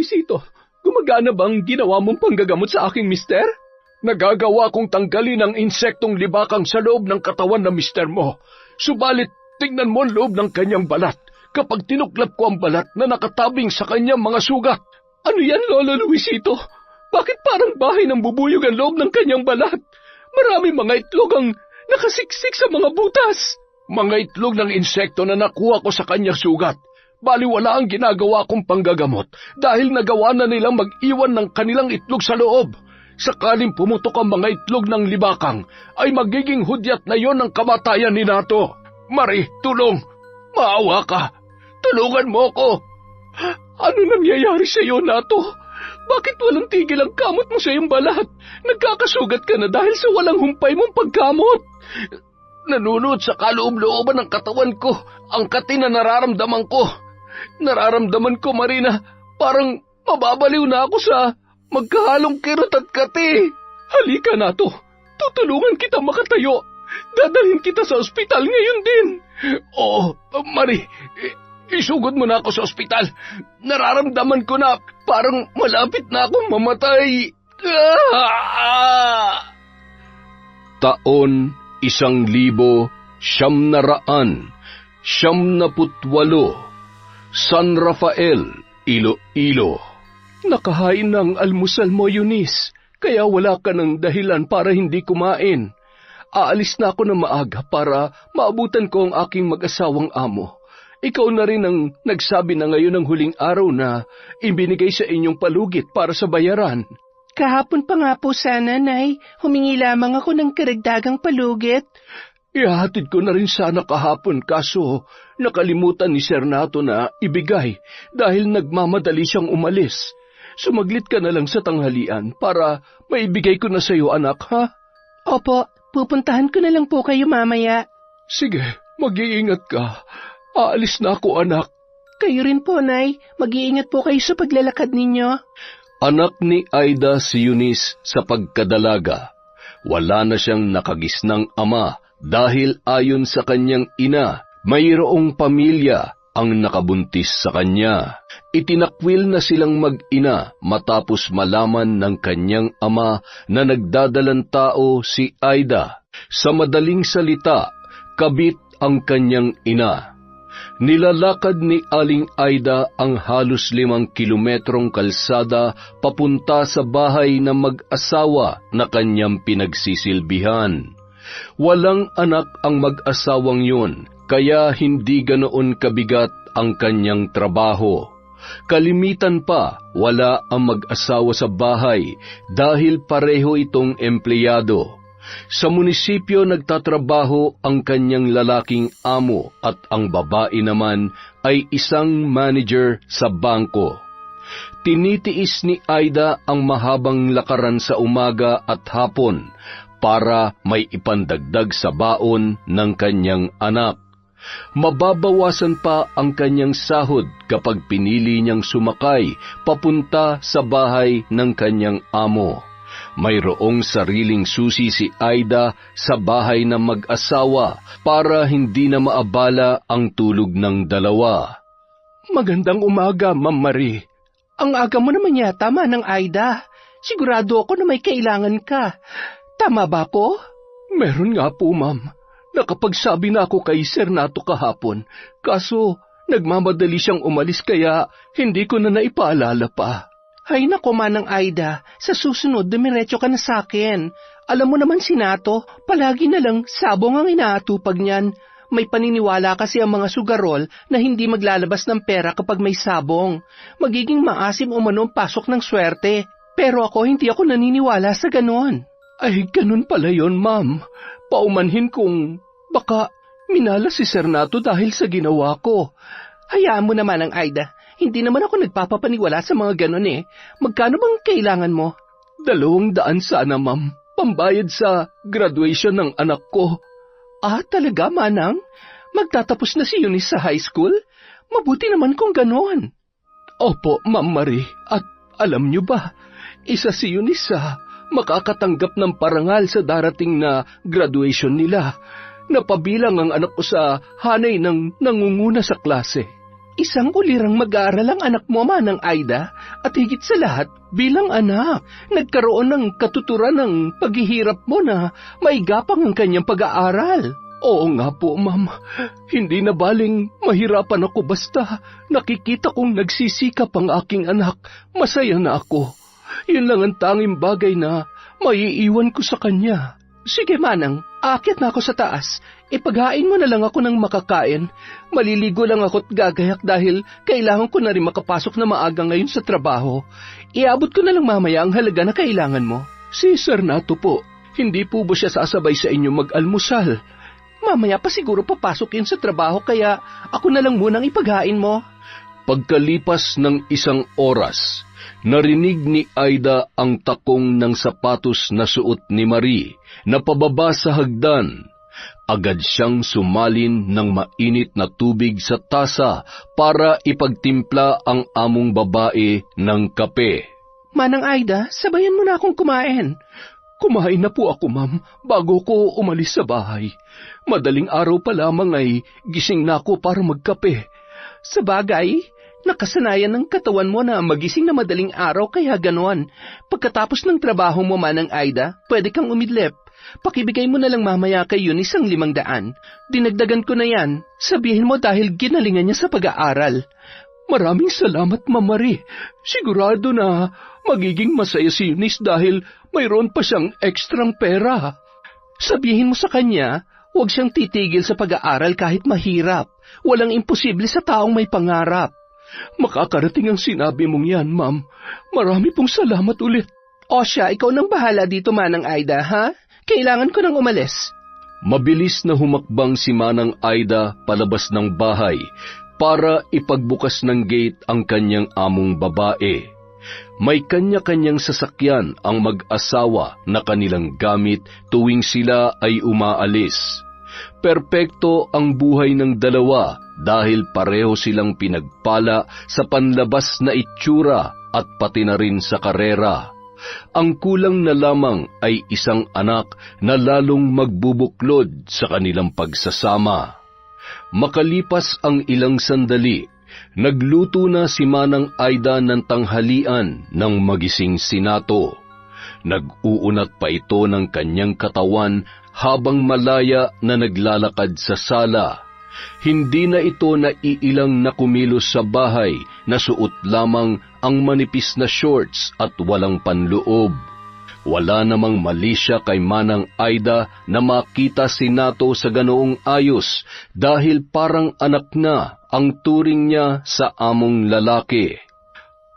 Luisito, gumagana bang ginawa mong panggagamot sa aking mister? Nagagawa kong tanggalin ang insektong libakang sa loob ng katawan ng mister mo. Subalit, tingnan mo ang loob ng kanyang balat. Kapag tinuklap ko ang balat na nakatabing sa kanyang mga sugat. Ano yan, Lolo Luisito? Bakit parang bahay ng bubuyog ang loob ng kanyang balat? Maraming mga itlog ang nakasiksik sa mga butas. Mga itlog ng insekto na nakuha ko sa kanyang sugat. Baliwala ang ginagawa kong panggagamot dahil nagawa na nilang mag-iwan ng kanilang itlog sa loob. Sakaling pumutok ang mga itlog ng libakang, ay magiging hudyat na yon ng kamatayan ni Nato. Mari, tulong! Maawa ka! Tulungan mo ko! Ano nangyayari sa iyo, Nato? Bakit walang tigil ang kamot mo sa iyong balat? Nagkakasugat ka na dahil sa walang humpay mong pagkamot. Nanunod sa kaloob-looban ng katawan ko ang kati na nararamdaman ko. Nararamdaman ko, Marina, parang mababaliw na ako sa magkahalong kirot at kati. Halika, Nato. Tutulungan kita makatayo. Dadalhin kita sa ospital ngayon din. Oo, Mari. Isugod mo na ako sa ospital. Nararamdaman ko na parang malapit na akong mamatay. Taon 1998, San Rafael, Iloilo. Nakahain na ang almusal mo, Eunice, kaya wala ka ng dahilan para hindi kumain. Aalis na ako na maaga para maabutan ko ang aking mag-asawang amo. Ikaw na rin ang nagsabi na ngayon ang huling araw na ibinigay sa inyong palugit para sa bayaran. Kahapon pa nga po sana, Nay. Humingi lamang ako ng karagdagang palugit. Ihahatid ko na rin sana kahapon kaso nakalimutan ni Sir Nato na ibigay dahil nagmamadali siyang umalis. Sumaglit ka na lang sa tanghalian para maibigay ko na sa iyo, anak, ha? Opo, pupuntahan ko na lang po kayo mamaya. Sige, mag-iingat ka. Aalis na ako, anak. Kayo rin po, Nay. Mag-iingat po kayo sa paglalakad ninyo. Anak ni Aida si Eunice sa pagkadalaga. Wala na siyang nakagisnang ama dahil ayon sa kanyang ina, mayroong pamilya ang nakabuntis sa kanya. Itinakwil na silang mag-ina matapos malaman ng kanyang ama na nagdadalang tao si Aida. Sa madaling salita, kabit ang kanyang ina. Nilalakad ni Aling Aida ang halos 5 kilometrong kalsada papunta sa bahay ng mag-asawa na kanyang pinagsisilbihan. Walang anak ang mag-asawang yun, kaya hindi ganoon kabigat ang kanyang trabaho. Kalimitan pa, wala ang mag-asawa sa bahay dahil pareho itong empleyado. Sa munisipyo nagtatrabaho ang kanyang lalaking amo at ang babae naman ay isang manager sa bangko. Tinitiis ni Aida ang mahabang lakaran sa umaga at hapon para may ipandagdag sa baon ng kanyang anak. Mababawasan pa ang kanyang sahod kapag pinili niyang sumakay papunta sa bahay ng kanyang amo. Mayroong sariling susi si Aida sa bahay ng mag-asawa para hindi na maabala ang tulog ng dalawa. Magandang umaga, Ma'am Marie. Ang aga mo naman yata, Manang Aida. Sigurado ako na may kailangan ka. Tama ba ko? Meron nga po, Ma'am. Nakapagsabi na ako kay Sir Nato kahapon, kaso nagmamadali siyang umalis kaya hindi ko na naipaalala pa. Ay nako, Manang Aida, sa susunod dumiretso ka na sa akin. Alam mo naman si Nato, palagi na lang sabong ang inaatupag niyan. May paniniwala kasi ang mga sugarol na hindi maglalabas ng pera kapag may sabong. Magiging maasim umano ang pasok ng swerte. Pero ako hindi ako naniniwala sa ganon. Ay, ganun pala yon, Ma'am. Paumanhin kung baka minala si Sir Nato dahil sa ginawa ko. Hayaan mo naman ang Aida. Hindi naman ako nagpapapaniwala sa mga ganon eh. Magkano bang kailangan mo? 200 sana, Ma'am. Pambayad sa graduation ng anak ko. Ah, talaga, Manang? Magtatapos na si Eunice sa high school? Mabuti naman kung ganon. Opo, Ma'am Marie. At alam niyo ba, isa si Eunice sa makakatanggap ng parangal sa darating na graduation nila. Napabilang ang anak ko sa hanay ng nangunguna sa klase. Isang ulirang mag-aaral ang anak mo, Manang Aida, At higit sa lahat, bilang anak, nagkaroon ng katuturan ng paghihirap mo na maigapang ang kanyang pag-aaral. Oo nga po, ma'am. Hindi na baling mahirapan ako basta nakikita kong nagsisikap ang aking anak. Masaya na ako. Yun lang ang tanging bagay na maiiwan ko sa kanya. Sige, Manang, aakyat na ako sa taas. Ipaghain mo na lang ako ng makakain. Maliligo lang ako't gagayak dahil kailangan ko na rin makapasok na maaga ngayon sa trabaho. Iabot ko na lang mamaya ang halaga na kailangan mo. Si Sir Nato po, hindi po ba siya sasabay sa inyo mag-almusal? Mamaya pa siguro papasok yun sa trabaho kaya ako na lang munang ipaghain mo. Pagkalipas ng 1 oras, narinig ni Aida ang takong ng sapatos na suot ni Marie na pababa sa hagdan. Agad siyang sumalin ng mainit na tubig sa tasa para ipagtimpla ang among babae ng kape. Manang Aida, sabayan mo na akong kumain. Kumain na po ako, ma'am, bago ko umalis sa bahay. Madaling araw pa lamang ay gising na ako para magkape. Sa bagay, nakasanayan ng katawan mo na magising na madaling araw kaya ganon. Pagkatapos ng trabaho mo, Manang Aida, pwede kang umidlip. Pakibigay mo na lang mamaya kay Eunice ang 500. Dinagdagan ko na yan. Sabihin mo dahil ginalingan niya sa pag-aaral. Maraming salamat, Ma'am Marie. Sigurado na magiging masaya si Eunice dahil mayroon pa siyang ekstrang pera. Sabihin mo sa kanya, huwag siyang titigil sa pag-aaral kahit mahirap. Walang imposible sa taong may pangarap. Makakarating ang sinabi mong yan, ma'am. Marami pong salamat ulit. O siya, ikaw nang bahala dito, Manang Aida, ha? Kailangan ko nang umalis. Mabilis na humakbang si Manang Aida palabas ng bahay para ipagbukas ng gate ang kanyang among babae. May kanya-kanyang sasakyan ang mag-asawa na kanilang gamit tuwing sila ay umaalis. Perpekto ang buhay ng dalawa dahil pareho silang pinagpala sa panlabas na itsura at pati na rin sa karera. Ang kulang na lamang ay isang anak na lalong magbubuklod sa kanilang pagsasama. Makalipas ang ilang sandali, nagluto na si Manang Aida ng tanghalian ng magising si Nato. Nag-uunat pa ito ng kanyang katawan habang malaya na naglalakad sa sala. Hindi na ito naiilang na kumilos sa bahay na suot lamang ang manipis na shorts at walang panloob. Wala namang mali siya kay Manang Aida na makita si Nato sa ganoong ayos dahil parang anak na ang turing niya sa among lalaki.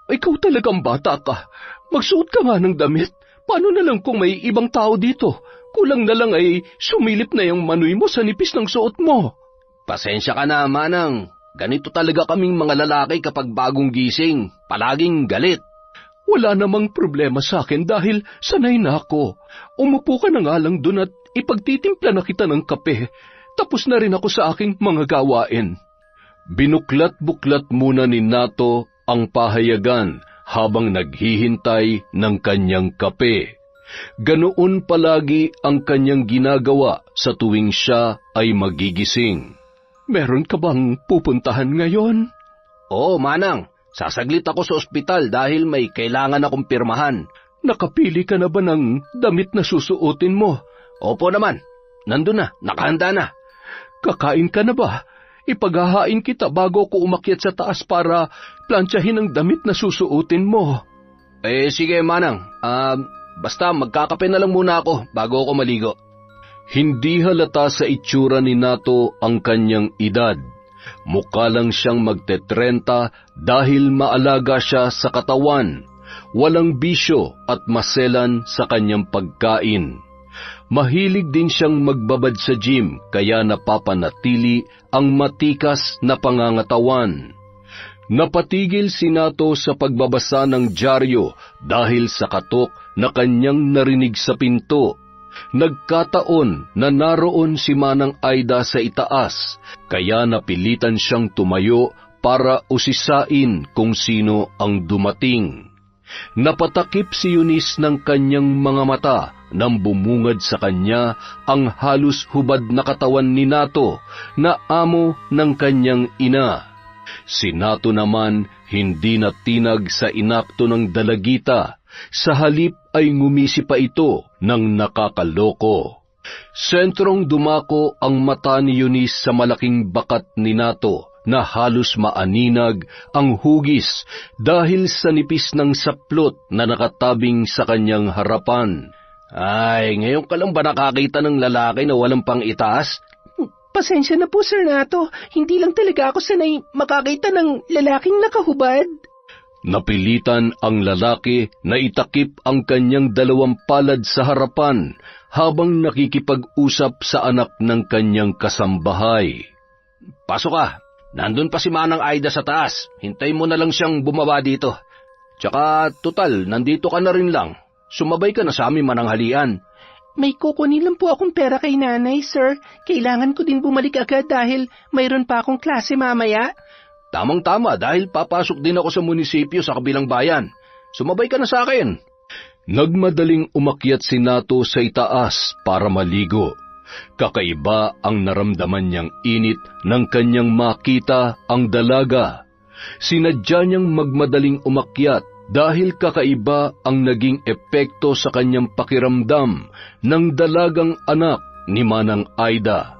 Ikaw talagang bata ka. Magsuot ka nga ng damit. Paano na lang kung may ibang tao dito? Kulang na lang ay sumilip na yung manoy mo sa nipis ng suot mo. Pasensya ka na, Manang. Ganito talaga kaming mga lalaki kapag bagong gising. Palaging galit. Wala namang problema sa akin dahil sanay na ako. Umupo ka na nga lang dun at ipagtitimpla na kita ng kape. Tapos na rin ako sa aking mga gawain. Binuklat-buklat muna ni Nato ang pahayagan habang naghihintay ng kanyang kape. Ganoon palagi ang kanyang ginagawa sa tuwing siya ay magigising. Meron ka bang pupuntahan ngayon? Oo, Manang. Sasaglit ako sa ospital dahil may kailangan akong pirmahan. Nakapili ka na ba ng damit na susuotin mo? Opo naman. Nandun na, nakahanda na. Kakain ka na ba? Ipaghahain kita bago ko umakyat sa taas para plantsahin ang damit na susuotin mo. Sige, Manang. Basta magkakape na lang muna ako bago ako maligo. Hindi halata sa itsura ni Nato ang kanyang edad. Mukha lang siyang magte-30 dahil maalaga siya sa katawan. Walang bisyo at maselan sa kanyang pagkain. Mahilig din siyang magbabad sa gym kaya napapanatili ang matikas na pangangatawan. Napatigil si Nato sa pagbabasa ng dyaryo dahil sa katok na kanyang narinig sa pinto. Nagkataon na naroon si Manang Aida sa itaas, kaya napilitan siyang tumayo para usisain kung sino ang dumating. Napatakip si Eunice ng kanyang mga mata nang bumungad sa kanya ang halos hubad na katawan ni Nato na amo ng kanyang ina. Si Nato naman hindi natinag sa inakto ng dalagita, sa halip ay ngumisi pa ito ng nakakaloko. Sentrong dumako ang mata ni Eunice sa malaking bakat ni Nato na halos maaninag ang hugis dahil sa nipis ng saplot na nakatabing sa kanyang harapan. Ay, ngayon ka lang ba nakakita ng lalaki na walang pang-itaas? Pasensya na po, Sir Nato. Hindi lang talaga ako sanay makakita ng lalaking nakahubad. Napilitan ang lalaki na itakip ang kanyang dalawang palad sa harapan habang nakikipag-usap sa anak ng kanyang kasambahay. Pasok ka. Nandun pa si Manang Aida sa taas. Hintay mo na lang siyang bumaba dito. Tsaka, tutal, nandito ka na rin lang. Sumabay ka na sa aming mananghalian. May kukunin lang po akong pera kay nanay, sir. Kailangan ko din bumalik agad dahil mayroon pa akong klase mamaya. Tamang-tama dahil papasok din ako sa munisipyo sa kabilang bayan. Sumabay ka na sa akin. Nagmadaling umakyat si Nato sa itaas para maligo. Kakaiba ang naramdaman niyang init ng kanyang makita ang dalaga. Sinadya niyang magmadaling umakyat dahil kakaiba ang naging epekto sa kanyang pakiramdam ng dalagang anak ni Manang Aida.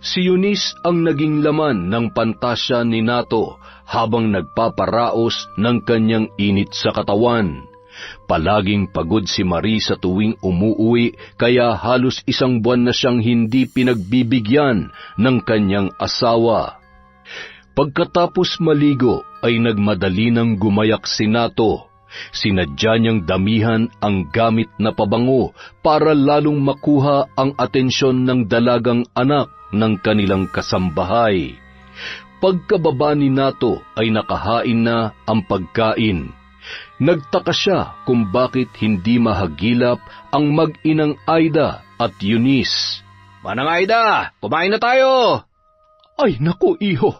Si Eunice ang naging laman ng pantasya ni Nato habang nagpaparaos ng kanyang init sa katawan. Palaging pagod si Marie sa tuwing umuuwi kaya halos 1 buwan na siyang hindi pinagbibigyan ng kanyang asawa. Pagkatapos maligo ay nagmadali ng gumayak si Nato. Sinadya niyang damihan ang gamit na pabango para lalong makuha ang atensyon ng dalagang anak ng kanilang kasambahay. Pagkababa ni Nato ay nakahain na ang pagkain. Nagtaka siya kung bakit hindi mahagilap ang mag-inang Aida at Eunice. Manang Aida, kumain na tayo! Ay naku, iho.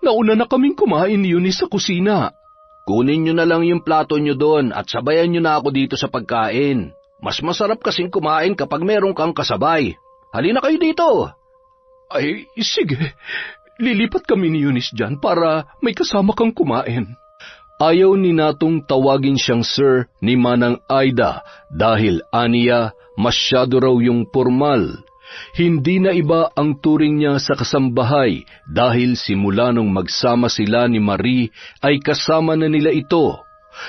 Nauna na kaming kumain ni Eunice sa kusina. Kunin niyo na lang yung plato niyo doon at sabayan niyo na ako dito sa pagkain. Mas masarap kasing kumain kapag meron kang kasabay. Halina kayo dito. Ay, sige. Lilipat kami ni Eunice dyan para may kasama kang kumain. Ayaw ni Natong tawagin siyang sir ni Manang Aida dahil aniya masyado raw yung formal. Hindi na iba ang turing niya sa kasambahay dahil simula nung magsama sila ni Marie ay kasama na nila ito.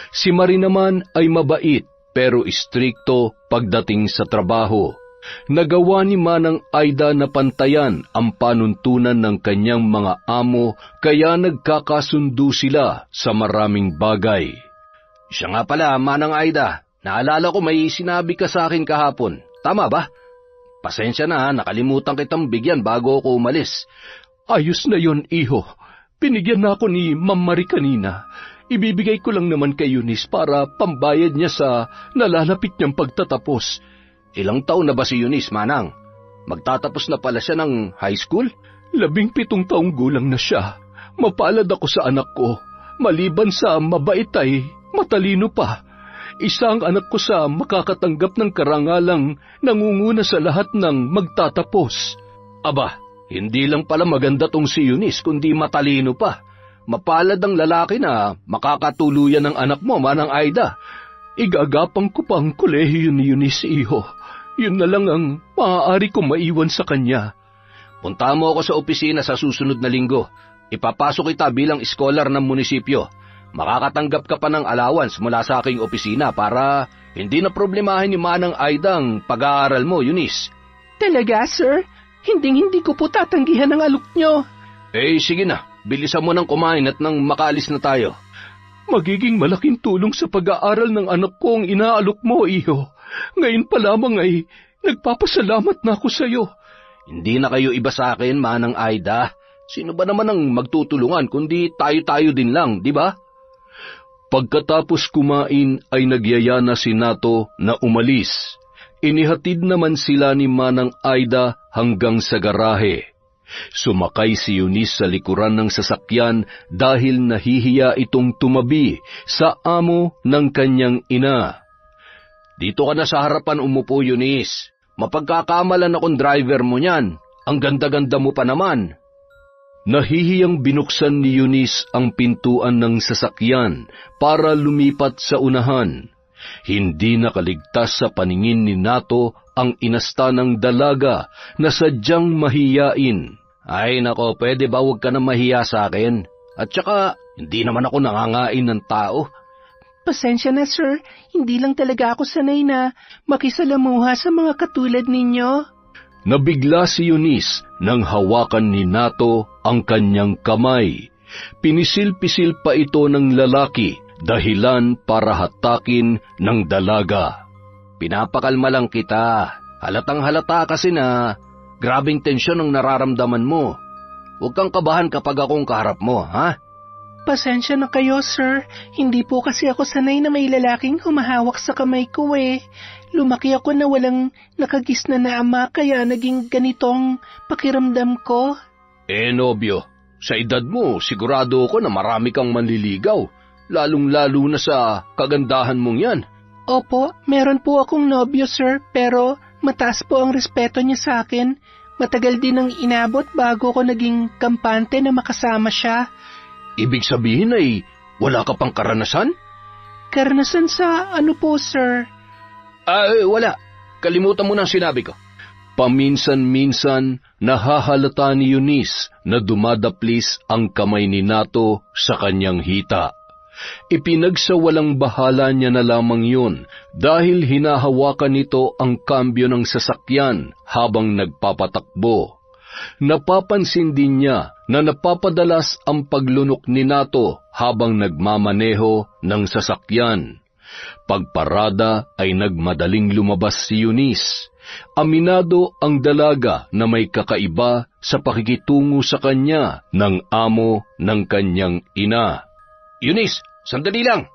Si Marie naman ay mabait pero istrikto pagdating sa trabaho. Nagawa ni Manang Aida na pantayan ang panuntunan ng kanyang mga amo kaya nagkakasundo sila sa maraming bagay. Siya nga pala, Manang Aida, naalala ko may sinabi ka sa akin kahapon. Tama ba? Pasensya na, nakalimutan kitang bigyan bago ako umalis. Ayos na yon, iho. Binigyan na ako ni Ma'am Marie kanina. Ibibigay ko lang naman kay Eunice para pambayad niya sa nalalapit niyang pagtatapos. Ilang taon na ba si Eunice, Manang? Magtatapos na pala siya ng high school? 17 taong gulang na siya. Mapalad ako sa anak ko. Maliban sa mabait ay matalino pa. Isa ang anak ko sa makakatanggap ng karangalang nangunguna sa lahat ng magtatapos. Aba, hindi lang pala maganda tong si Eunice kundi matalino pa. Mapalad ang lalaki na makakatuluyan ng anak mo, Manang Aida. Igagapang ko pa ang kolehiyo ni Eunice, iho. Yun na lang ang maaari kong maiwan sa kanya. Punta mo ako sa opisina sa susunod na linggo. Ipapasok kita bilang scholar ng munisipyo. Makakatanggap ka pa ng allowance mula sa aking opisina para hindi na problemahin ni Manang Aida ang pag-aaral mo, Eunice. Talaga, sir? Hindi ko po tatanggihan ang alok nyo. Eh, sige na. Bilisan mo nang kumain at nang makaalis na tayo. Magiging malaking tulong sa pag-aaral ng anak ko ang inaalok mo, iho. Ngayon pa lamang ay nagpapasalamat na ako sa iyo. Hindi na kayo iba sa akin, Manang Aida. Sino ba naman ang magtutulungan kundi tayo-tayo din lang, di ba? Pagkatapos kumain ay nagyaya na si Nato na umalis. Inihatid naman sila ni Manang Aida hanggang sa garahe. Sumakay si Eunice sa likuran ng sasakyan dahil nahihiya itong tumabi sa amo ng kanyang ina. Dito ka na sa harapan umupo, Eunice. Mapagkakamalan akong driver mo niyan. Ang ganda-ganda mo pa naman. Nahihiyang binuksan ni Eunice ang pintuan ng sasakyan para lumipat sa unahan. Hindi nakaligtas sa paningin ni Nato ang inasta ng dalaga na sadyang mahiyain. Ay nako, pwede ba huwag ka na mahiya sa akin? At saka, hindi naman ako nangangain ng tao. Pasensya na, sir. Hindi lang talaga ako sanay na makisalamuha sa mga katulad ninyo. Nabigla si Eunice nang hawakan ni Nato ang kanyang kamay. Pinisil-pisil pa ito ng lalaki, dahilan para hatakin ng dalaga. Pinapakalma lang kita. Halatang halata kasi na grabing tensyon ang nararamdaman mo. Huwag kang kabahan kapag akong kaharap mo, ha? Pasensya na kayo, sir. Hindi po kasi ako sanay na may lalaking humahawak sa kamay ko eh. Lumaki ako na walang nakagisna na ama kaya naging ganitong pakiramdam ko. Nobyo, sa edad mo sigurado ako na marami kang manliligaw, lalong-lalo na sa kagandahan mong yan. Opo, meron po akong nobyo, sir, pero mataas po ang respeto niya sa akin. Matagal din ang inabot bago ko naging kampante na makasama siya. Ibig sabihin ay wala ka pang karanasan? Karanasan sa ano po, sir? Wala. Kalimutan mo na ang sinabi ko. Paminsan-minsan, nahahalata ni Eunice na dumadaplis ang kamay ni Nato sa kanyang hita. Ipinagsawalang bahala niya na lamang yun dahil hinahawakan nito ang kambyo ng sasakyan habang nagpapatakbo. Napapansin din niya na napapadalas ang paglunok ni Nato habang nagmamaneho ng sasakyan. Pagparada ay nagmadaling lumabas si Eunice. Aminado ang dalaga na may kakaiba sa pakikitungo sa kanya ng amo ng kanyang ina. Eunice, sandali lang.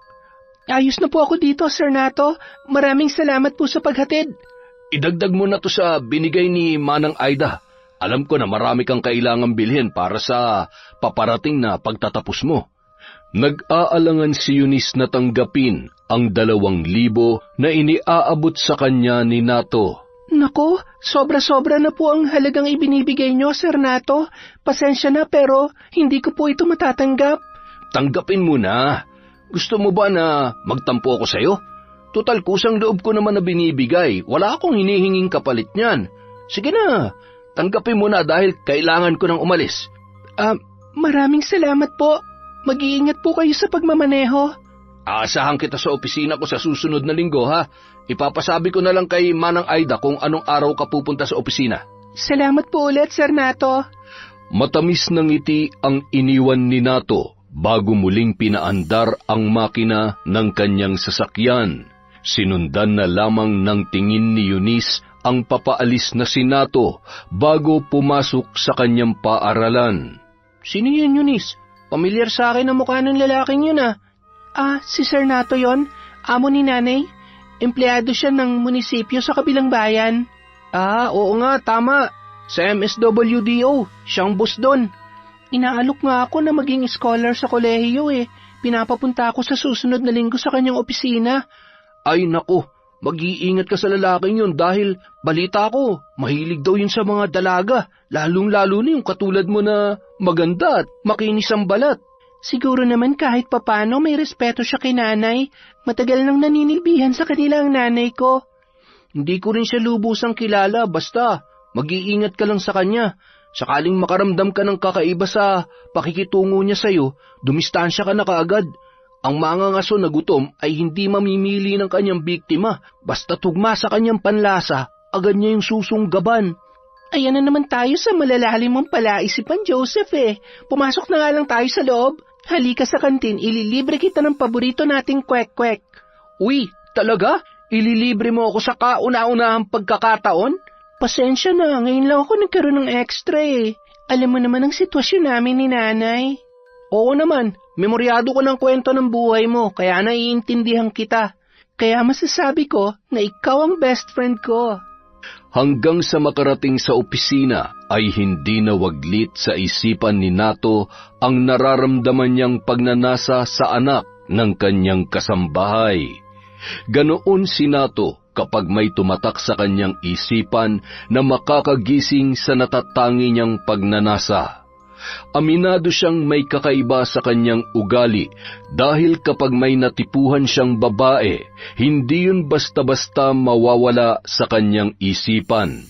Ayos na po ako dito, Sir Nato. Maraming salamat po sa paghatid. Idagdag mo na to sa binigay ni Manang Aida. Alam ko na marami kang kailangang bilhin para sa paparating na pagtatapos mo. Nag-aalangan si Eunice na tanggapin ang 2,000 na iniaabot sa kanya ni Nato. Nako, sobra-sobra na po ang halagang ibinibigay nyo, Sir Nato. Pasensya na pero hindi ko po ito matatanggap. Tanggapin mo na. Gusto mo ba na magtampo ako sa'yo? Total kusang loob ko naman na binibigay. Wala akong hinihinging kapalit niyan. Sige na, tanggapin mo na dahil kailangan ko nang umalis. Maraming salamat po. Mag-iingat po kayo sa pagmamaneho. Aasahan kita sa opisina ko sa susunod na linggo, ha? Ipapasabi ko na lang kay Manang Aida kung anong araw ka pupunta sa opisina. Salamat po ulit, Sir Nato. Matamis ng ngiti ang iniwan ni Nato bago muling pinaandar ang makina ng kanyang sasakyan. Sinundan na lamang ng tingin ni Eunice ang papaalis na si Nato bago pumasok sa kanyang paaralan. Sino yun, Eunice? Pamilyar sa akin ang mukha ng lalaking yun, ah. Si Sir Nato yon, amo ni nanay. Empleyado siya ng munisipyo sa kabilang bayan. Oo nga, tama. Sa MSWDO, siyang boss doon. Inaalok nga ako na maging scholar sa kolehiyo eh. Pinapapunta ako sa susunod na linggo sa kanyang opisina. Ay nako, mag-iingat ka sa lalaking yun dahil balita ko, mahilig daw yun sa mga dalaga. Lalong-lalo na yung katulad mo na maganda at makinis ang balat. Siguro naman kahit papano may respeto siya kay nanay. Matagal nang naninilbihan sa kanila ang nanay ko. Hindi ko rin siya lubusang kilala, basta mag-iingat ka lang sa kanya. Sakaling makaramdam ka ng kakaiba sa pakikitungo niya sa'yo, dumistansya ka na kaagad. Ang mga ngaso na gutom ay hindi mamimili ng kanyang biktima. Basta tugma sa kanyang panlasa, agad niya yung susunggaban. Ayan na naman tayo sa malalalim mong palaisipan, Joseph eh. Pumasok na nga lang tayo sa loob. Halika sa kantin, ililibre kita ng paborito nating kwek-kwek. Uy, talaga? Ililibre mo ako sa kauna-unahang pagkakataon? Pasensya na, ngayon lang ako nagkaroon ng extra eh. Alam mo naman ang sitwasyon namin ni nanay. Oo naman, memoryado ko ng kwento ng buhay mo, kaya naiintindihan kita. Kaya masasabi ko na ikaw ang best friend ko. Hanggang sa makarating sa opisina ay hindi nawaglit sa isipan ni Nato ang nararamdaman niyang pagnanasa sa anak ng kanyang kasambahay. Ganoon si Nato kapag may tumatak sa kanyang isipan na makakagising sa natatangi niyang pagnanasa. Aminado siyang may kakaiba sa kanyang ugali dahil kapag may natipuhan siyang babae, hindi yun basta-basta mawawala sa kanyang isipan.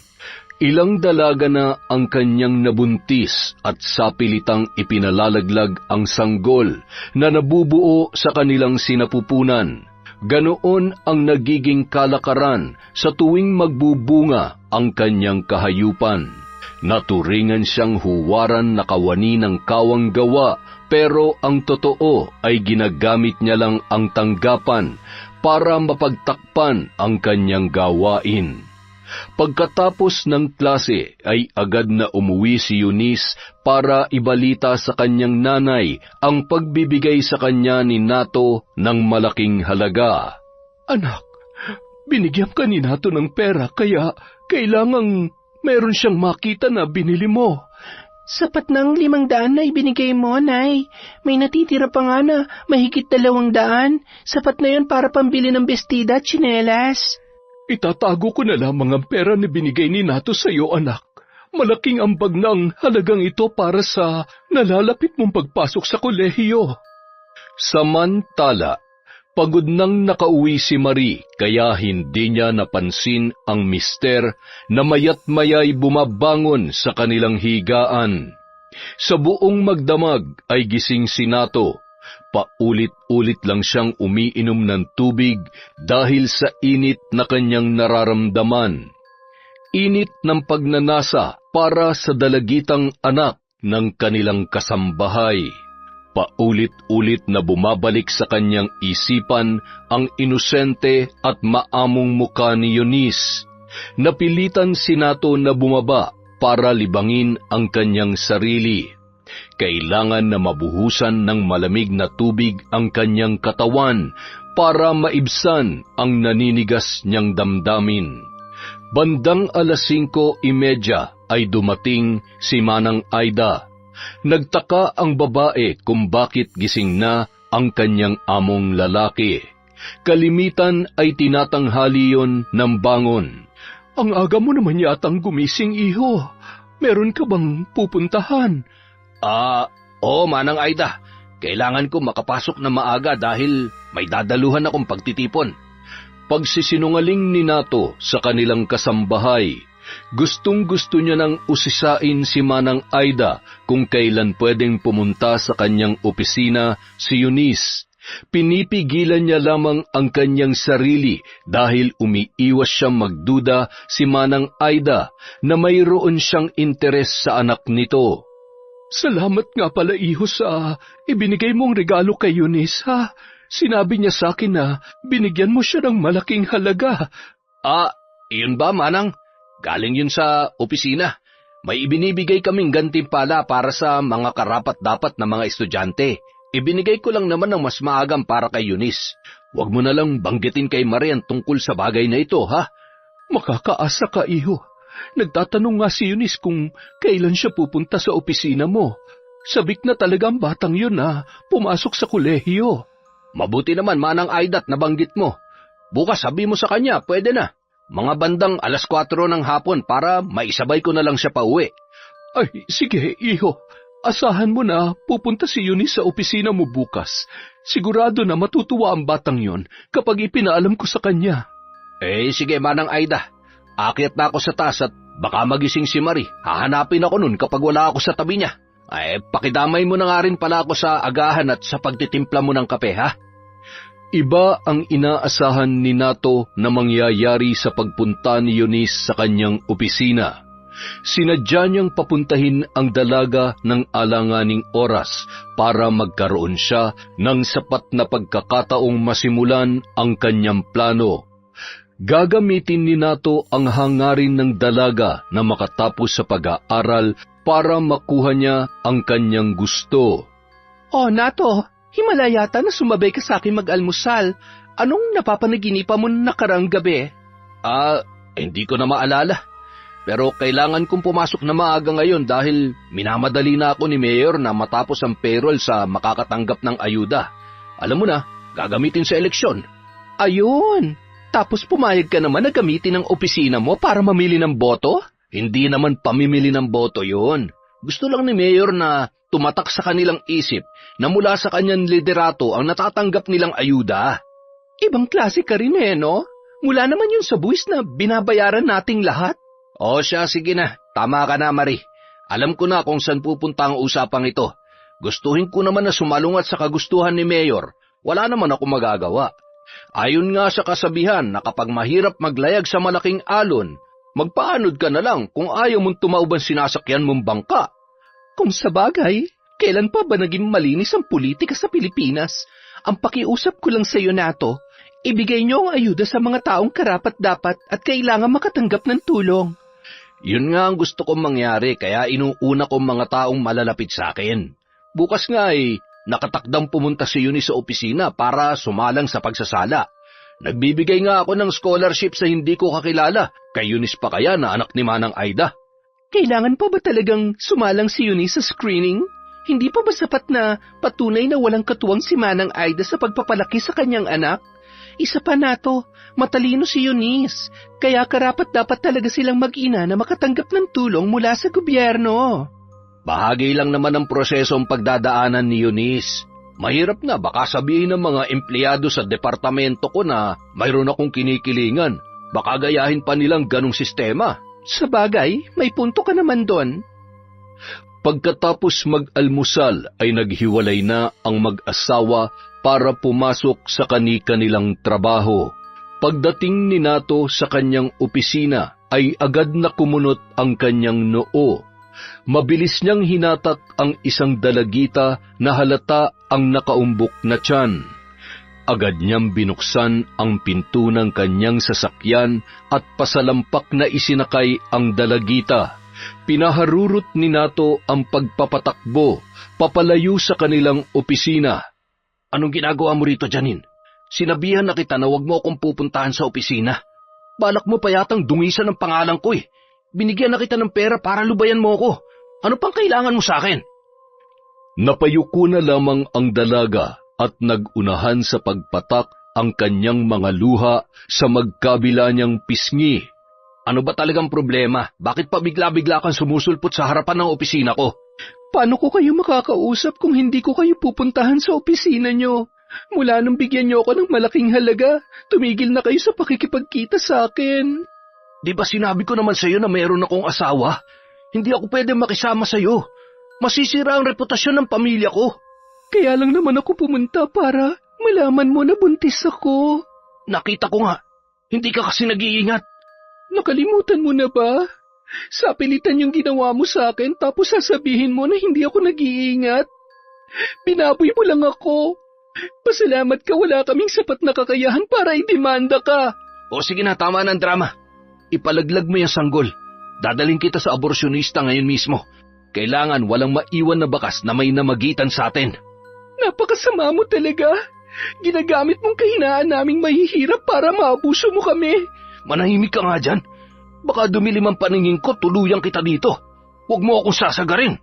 Ilang dalaga na ang kanyang nabuntis at sapilitang ipinalalaglag ang sanggol na nabubuo sa kanilang sinapupunan. Ganoon ang nagiging kalakaran sa tuwing magbubunga ang kanyang kahayupan. Naturingan siyang huwaran na kawani ng kawang gawa, pero ang totoo ay ginagamit niya lang ang tanggapan para mapagtakpan ang kanyang gawain. Pagkatapos ng klase ay agad na umuwi si Eunice para ibalita sa kanyang nanay ang pagbibigay sa kanya ni Nato ng malaking halaga. Anak, binigyan ka ni Nato ng pera kaya kailangang meron siyang makita na binili mo. Sapat ng 500 na ibinigay mo, Nay. May natitira pa nga na mahigit 200. Sapat na yun para pambili ng bestida at tsinelas. Itatago ko na lamang ang pera na binigay ni Nato sa iyo, anak. Malaking ambag ng halagang ito para sa nalalapit mong pagpasok sa kolehiyo. Samantala, pagod nang nakauwi si Marie kaya hindi niya napansin ang mister na mayat maya'y bumabangon sa kanilang higaan. Sa buong magdamag ay gising si Nato. Paulit-ulit lang siyang umiinom ng tubig dahil sa init na kanyang nararamdaman. Init ng pagnanasa para sa dalagitang anak ng kanilang kasambahay. Paulit-ulit na bumabalik sa kanyang isipan ang inosente at maamong muka ni Eunice. Napilitan si Nato na bumaba para libangin ang kanyang sarili. Kailangan na mabuhusan ng malamig na tubig ang kanyang katawan para maibsan ang naninigas niyang damdamin. Bandang 5:30 ay dumating si Manang Aida. Nagtaka ang babae kung bakit gising na ang kanyang among lalaki. Kalimitan ay tinatanghali yon ng bangon. Ang aga mo naman yatang gumising, iho. Meron ka bang pupuntahan? Oo, Manang Aida. Kailangan ko makapasok na maaga dahil may dadaluhan akong pagtitipon. Pagsisinungaling ni Nato sa kanilang kasambahay, gustong-gusto niya nang usisain si Manang Aida kung kailan pwedeng pumunta sa kanyang opisina si Eunice. Pinipigilan niya lamang ang kanyang sarili dahil umiiwas siyang magduda si Manang Aida na mayroon siyang interes sa anak nito. Salamat nga pala, iho, sa ibinigay mong regalo kay Eunice, ha? Sinabi niya sa akin na binigyan mo siya ng malaking halaga. Iyon ba, Manang? Galing yun sa opisina. May ibinibigay kaming gantimpala para sa mga karapat-dapat na mga estudyante. Ibinigay ko lang naman ng mas maagang para kay Eunice. Huwag mo na lang banggitin kay Marian tungkol sa bagay na ito, ha? Makakaasa ka, iho. Nagtatanong nga si Eunice kung kailan siya pupunta sa opisina mo. Sabik na talaga ang batang yun na pumasok sa kolehiyo. Mabuti naman, Manang Aida, nabanggit mo. Bukas sabi mo sa kanya, pwede na. Mga bandang 4:00 ng hapon para maisabay ko na lang siya pauwi. Ay, sige, iho. Asahan mo na pupunta si Eunice sa opisina mo bukas. Sigurado na matutuwa ang batang yon kapag ipinaalam ko sa kanya. Sige, Manang Aida. Aakyat na ako sa taas at baka magising si Marie. Hahanapin ako nun kapag wala ako sa tabi niya. Pakidamay mo na nga rin pala ako sa agahan at sa pagtitimpla mo ng kape, ha? Iba ang inaasahan ni Nato na mangyayari sa pagpunta ni Eunice sa kanyang opisina. Sinadya niyang papuntahin ang dalaga ng alanganing oras para magkaroon siya ng sapat na pagkakataong masimulan ang kanyang plano. Gagamitin ni Nato ang hangarin ng dalaga na makatapos sa pag-aaral para makuha niya ang kanyang gusto. Nato, himala yata na sumabay ka sa akin mag-almusal. Anong napapanaginipan mo nakaraang gabi? Hindi ko na maalala. Pero kailangan kong pumasok na maaga ngayon dahil minamadali na ako ni Mayor na matapos ang payroll sa makakatanggap ng ayuda. Alam mo na, gagamitin sa eleksyon. Ayun! Tapos pumayag ka naman na gamitin ang opisina mo para mamili ng boto? Hindi naman pamimili ng boto yun. Gusto lang ni Mayor na tumatak sa kanilang isip na mula sa kanyang liderato ang natatanggap nilang ayuda. Ibang klase ka rin no? Mula naman yun sa buwis na binabayaran nating lahat. O siya, sige na. Tama ka na, Marie. Alam ko na kung saan pupunta ang usapang ito. Gustuhin ko naman na sumalungat sa kagustuhan ni Mayor. Wala naman ako magagawa. Ayon nga sa kasabihan na kapag mahirap maglayag sa malaking alon, magpaanod ka na lang kung ayaw mong tumauban sinasakyan mong bangka. Kung sa bagay, kailan pa ba naging malinis ang politika sa Pilipinas? Ang pakiusap ko lang sa iyo nato, ibigay niyo ang ayuda sa mga taong karapat-dapat at kailangan makatanggap ng tulong. Yun nga ang gusto kong mangyari kaya inuuna kong mga taong malalapit sa akin. Bukas nga nakatakdang pumunta si Eunice sa opisina para sumalang sa pagsasala. Nagbibigay nga ako ng scholarship sa hindi ko kakilala. Kay Eunice pa kaya na anak ni Manang Aida. Kailangan pa ba talagang sumalang si Eunice sa screening? Hindi pa ba sapat na patunay na walang katuwang si Manang Aida sa pagpapalaki sa kanyang anak? Isa pa nato, matalino si Eunice, kaya karapat-dapat talaga silang mag-ina na makatanggap ng tulong mula sa gobyerno. Bahagi lang naman ang prosesong pagdadaanan ni Eunice. Mahirap na baka sabihin ng mga empleyado sa departamento ko na mayroon akong kinikilingan. Baka gayahin pa nilang ganong sistema. Sa bagay, may punto ka naman doon. Pagkatapos mag-almusal ay naghiwalay na ang mag-asawa para pumasok sa kani-kanilang trabaho. Pagdating ni Nato sa kanyang opisina ay agad na kumunot ang kanyang noo. Mabilis niyang hinatak ang isang dalagita na halata ang nakaumbok na tiyan. Agad niyang binuksan ang pinto ng kanyang sasakyan at pasalampak na isinakay ang dalagita. Pinaharurot ni Nato ang pagpapatakbo, papalayo sa kanilang opisina. Anong ginagawa mo rito, Janine? Sinabihan na kita na huwag mo akong pupuntahan sa opisina. Balak mo pa yatang dungisan ang pangalan ko Binigyan na kita ng pera para lubayan mo ako. Ano pang kailangan mo sa akin? Napayuko na lamang ang dalaga at nagunahan sa pagpatak ang kanyang mga luha sa magkabila niyang pisngi. Ano ba talagang problema? Bakit pa bigla-bigla kang sumusulpot sa harapan ng opisina ko? Paano ko kayo makakausap kung hindi ko kayo pupuntahan sa opisina nyo? Mula nung bigyan nyo ako ng malaking halaga, tumigil na kayo sa pakikipagkita sa akin. Di ba sinabi ko naman sa iyo na mayroon akong asawa? Hindi ako pwede makisama sa iyo. Masisira ang reputasyon ng pamilya ko. Kaya lang naman ako pumunta para malaman mo na buntis ako. Nakita ko nga. Hindi ka kasi nag-iingat. Nakalimutan mo na ba? Sa pilitan yung ginawa mo sa akin tapos sasabihin mo na hindi ako nag-iingat. Binaboy mo lang ako. Pasalamat ka wala kaming sapat na kakayahan para idemanda ka. O sige na, tama ng drama. Ipalaglag mo yung sanggol. Dadaling kita sa aborsyonista ngayon mismo. Kailangan walang maiwan na bakas na may namagitan sa atin. Napakasama mo talaga. Ginagamit mong kahinaan naming mahihirap para maabuso mo kami. Manahimik ka nga dyan. Baka dumilim ang paningin ko, tuluyang kita dito. Huwag mo akong sasagarin.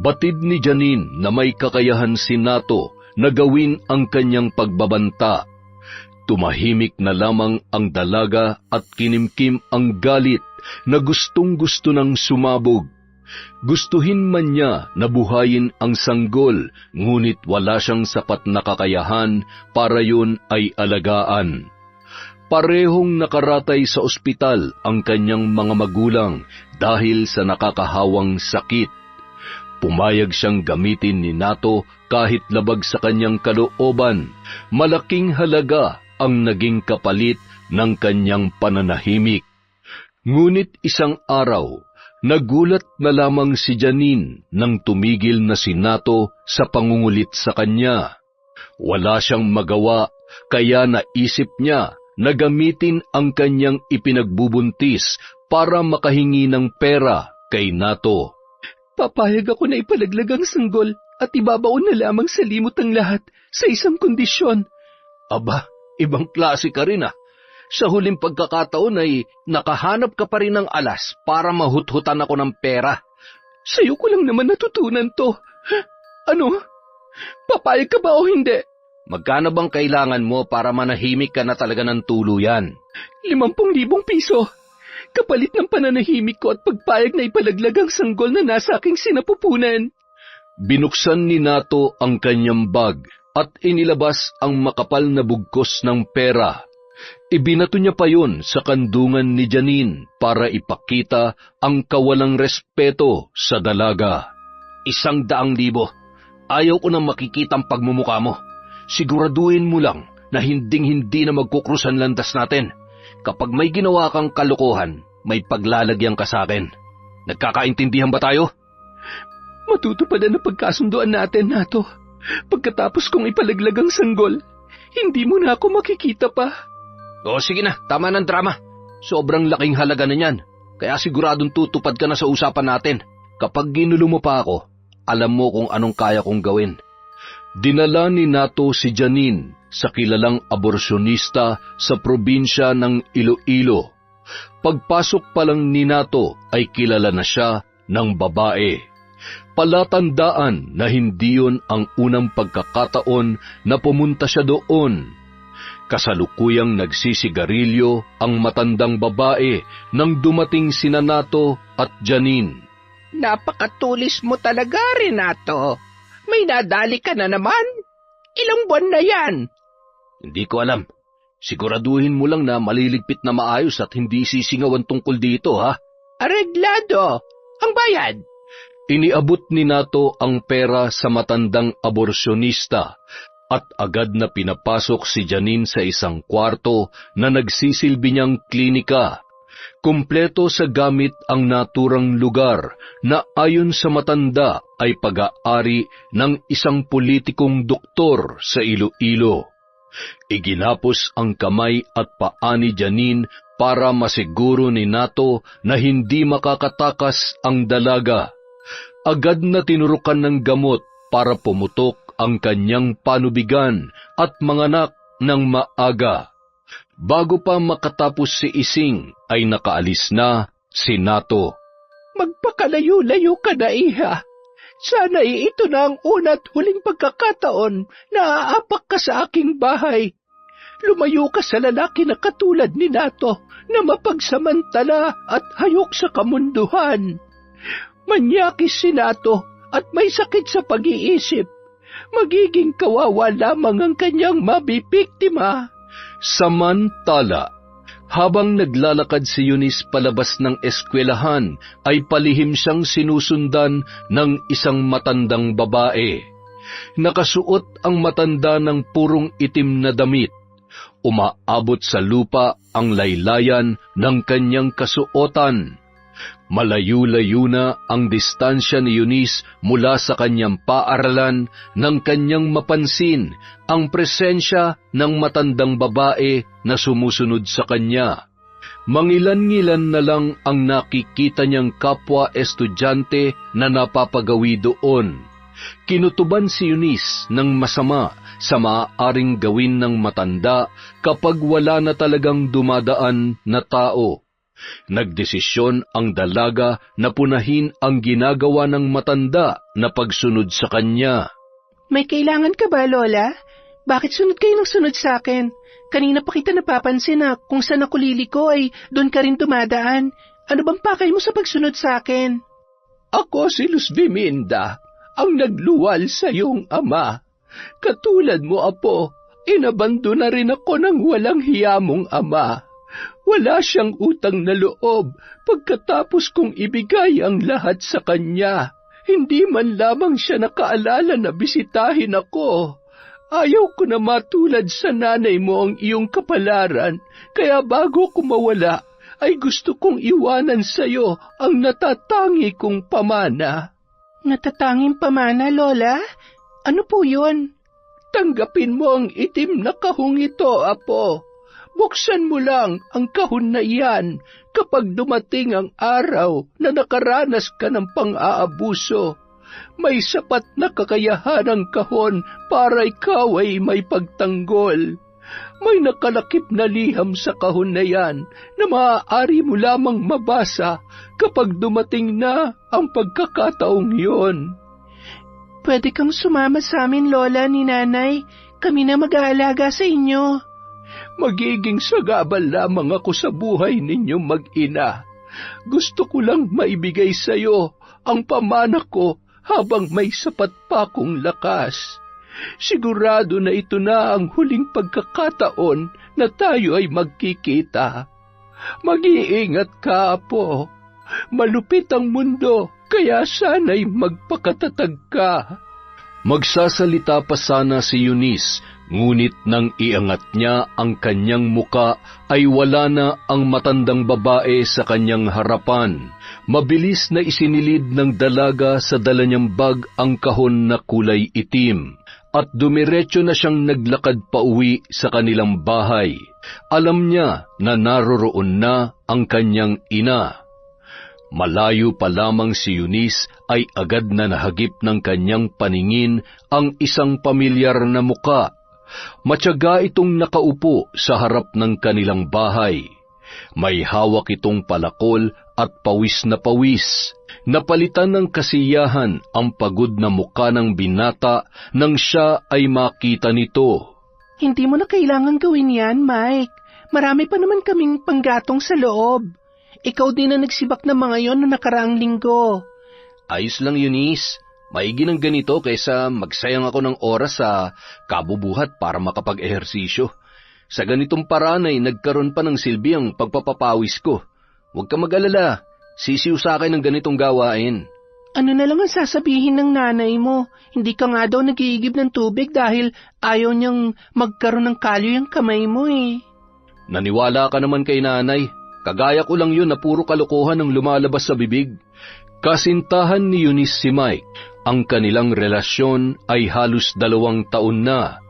Batid ni Janine na may kakayahan si Nato na gawin ang kanyang pagbabanta. Tumahimik na lamang ang dalaga at kinimkim ang galit na gustong-gusto ng sumabog. Gustuhin man niya na buhayin ang sanggol, ngunit wala siyang sapat na kakayahan para yun ay alagaan. Parehong nakaratay sa ospital ang kanyang mga magulang dahil sa nakakahawang sakit. Pumayag siyang gamitin ni Nato kahit labag sa kanyang kalooban. Malaking halaga ang naging kapalit ng kanyang pananahimik. Ngunit isang araw, nagulat na lamang si Janine nang tumigil na si Nato sa pangungulit sa kanya. Wala siyang magawa, kaya naisip niya na gamitin ang kanyang ipinagbubuntis para makahingi ng pera kay Nato. Papayag ako na ipalaglag ang sanggol at ibabaon na lamang sa limot ang lahat sa isang kondisyon. Aba, ibang klase ka rin Sa huling pagkakataon ay nakahanap ka pa rin ng alas para mahuthutan ako ng pera. Sa'yo ko lang naman natutunan to. Ano? Papayag ka ba o hindi? Magkano bang kailangan mo para manahimik ka na talaga ng tuluyan? 50,000 piso. kapalit ng pananahimik ko at pagpayag na ipalaglag ang sanggol na nasa aking sinapupunan. Binuksan ni Nato ang kanyang bag at inilabas ang makapal na bugkos ng pera. Ibinato niya pa yun sa kandungan ni Janine para ipakita ang kawalang respeto sa dalaga. 100,000. Ayaw ko nang makikita ang pagmumukha mo. Siguraduhin mo lang na hinding-hindi na magkukrus ang landas natin. Kapag may ginawa kang kalokohan, may paglalagyan ka sa akin. Nagkakaintindihan ba tayo? Matutupadan na pagkasunduan natin, Nato. Pagkatapos kong ipalaglag ang sanggol, hindi mo na ako makikita pa. O sige na, tama ng drama. Sobrang laking halaga na niyan. Kaya siguradong tutupad ka na sa usapan natin. Kapag ginulo mo pa ako, alam mo kung anong kaya kong gawin. Dinala ni Nato si Janine sa kilalang aborsyonista sa probinsya ng Iloilo. Pagpasok pa lang ni Nato ay kilala na siya ng babae. Palatandaan na hindi yun ang unang pagkakataon na pumunta siya doon. Kasalukuyang nagsisigarilyo ang matandang babae nang dumating sina Nato at Janine. Napakatulis mo talaga, Renato. May nadali ka na naman. Ilang buwan na yan? Hindi ko alam. Siguraduhin mo lang na maliligpit na maayos at hindi sisingawan tungkol dito, ha? Areglado. Ang bayad. Iniabot ni Nato ang pera sa matandang aborsyonista at agad na pinapasok si Janine sa isang kwarto na nagsisilbi niyang klinika. Kumpleto sa gamit ang naturang lugar na ayon sa matanda ay pag-aari ng isang politikong doktor sa Iloilo. Iginapos ang kamay at paa ni Janine para masiguro ni Nato na hindi makakatakas ang dalaga. Agad na tinurukan ng gamot para pumutok ang kanyang panubigan at manganak ng maaga. Bago pa makatapos si Ising ay nakaalis na si Nato. Magpakalayo-layo ka na, iha. Sana'y ito na ang una't huling pagkakataon na aapak ka sa aking bahay. Lumayo ka sa lalaki na katulad ni Nato na mapagsamantala at hayok sa kamunduhan. Manyakis si Nato at may sakit sa pag-iisip. Magiging kawawa lamang ang kanyang mabibiktima. Samantala, habang naglalakad si Eunice palabas ng eskwelahan, ay palihim siyang sinusundan ng isang matandang babae. Nakasuot ang matanda ng purong itim na damit. Umaabot sa lupa ang laylayan ng kanyang kasuotan. Malayo-layo na ang distansya ni Eunice mula sa kanyang paaralan nang kanyang mapansin ang presensya ng matandang babae na sumusunod sa kanya. Mangilan-ngilan na lang ang nakikita niyang kapwa estudyante na napapagawi doon. Kinutuban si Eunice ng masama sa maaaring gawin ng matanda kapag wala na talagang dumadaan na tao. Nagdesisyon ang dalaga na punahin ang ginagawa ng matanda na pagsunod sa kanya. May kailangan ka ba, Lola? Bakit sunod kayo ng sunod sa akin? Kanina pa kita napapansin na kung saan ako liliko ay doon ka rin dumadaan. Ano bang pakay mo sa pagsunod sa akin? Ako si Luz Biminda, ang nagluwal sa iyong ama. Katulad mo, Apo, inabando na rin ako ng walang hiya mong ama. Wala siyang utang na loob pagkatapos kong ibigay ang lahat sa kanya. Hindi man lamang siya nakaalala na bisitahin ako. Ayaw ko na matulad sa nanay mo ang iyong kapalaran, kaya bago ko mawala, ay gusto kong iwanan sa iyo ang natatangi kong pamana. Natatanging pamana, Lola? Ano po yun? Tanggapin mo ang itim na kahong ito, Apo. Buksan mo lang ang kahon na iyan kapag dumating ang araw na nakaranas ka ng pang-aabuso. May sapat na kakayahan ang kahon para ikaw ay may pagtanggol. May nakalakip na liham sa kahon na yan na maaari mo lamang mabasa kapag dumating na ang pagkakataong yun. Pwede kang sumama sa amin, Lola, ni Nanay. Kami na mag-aalaga sa inyo. Magiging sagabal lamang ako sa buhay ninyong mag-ina. Gusto ko lang maibigay sa iyo ang pamana ko habang may sapat pa akong lakas. Sigurado na ito na ang huling pagkakataon na tayo ay magkikita. Mag-iingat ka, Apo. Malupit ang mundo, kaya sana'y magpakatatag ka. Magsasalita pa sana si Eunice, ngunit nang iangat niya ang kanyang muka ay wala na ang matandang babae sa kanyang harapan. Mabilis na isinilid ng dalaga sa dala niyang bag ang kahon na kulay itim, at dumiretso na siyang naglakad pauwi sa kanilang bahay. Alam niya na naroroon na ang kanyang ina. Malayo pa lamang si Eunice ay agad na nahagip ng kanyang paningin ang isang pamilyar na muka. Matyaga itong nakaupo sa harap ng kanilang bahay. May hawak itong palakol at pawis na pawis. Napalitan ng kasiyahan ang pagod na muka ng binata nang siya ay makita nito. Hindi mo na kailangan gawin yan, Mike. Marami pa naman kaming panggatong sa loob. Ikaw din ang nagsibak ng mga yon na nakaraang linggo. Ayos lang, Eunice. Maigi ng ganito kaysa magsayang ako ng oras sa kabubuhat para makapag-ehersisyo. Sa ganitong paraan ay nagkaroon pa ng silbi ang pagpapapawis ko. Huwag ka mag-alala, sisiw sa akin ng ganitong gawain. Ano na lang ang sasabihin ng nanay mo? Hindi ka nga daw nag-iigib ng tubig dahil ayaw niyang magkaroon ng kalyo yung kamay mo eh. Naniwala ka naman kay nanay. Kagaya ko lang yun na puro kalokohan ang lumalabas sa bibig. Kasintahan ni Eunice si Mike. Ang kanilang relasyon ay halos 2 taon na.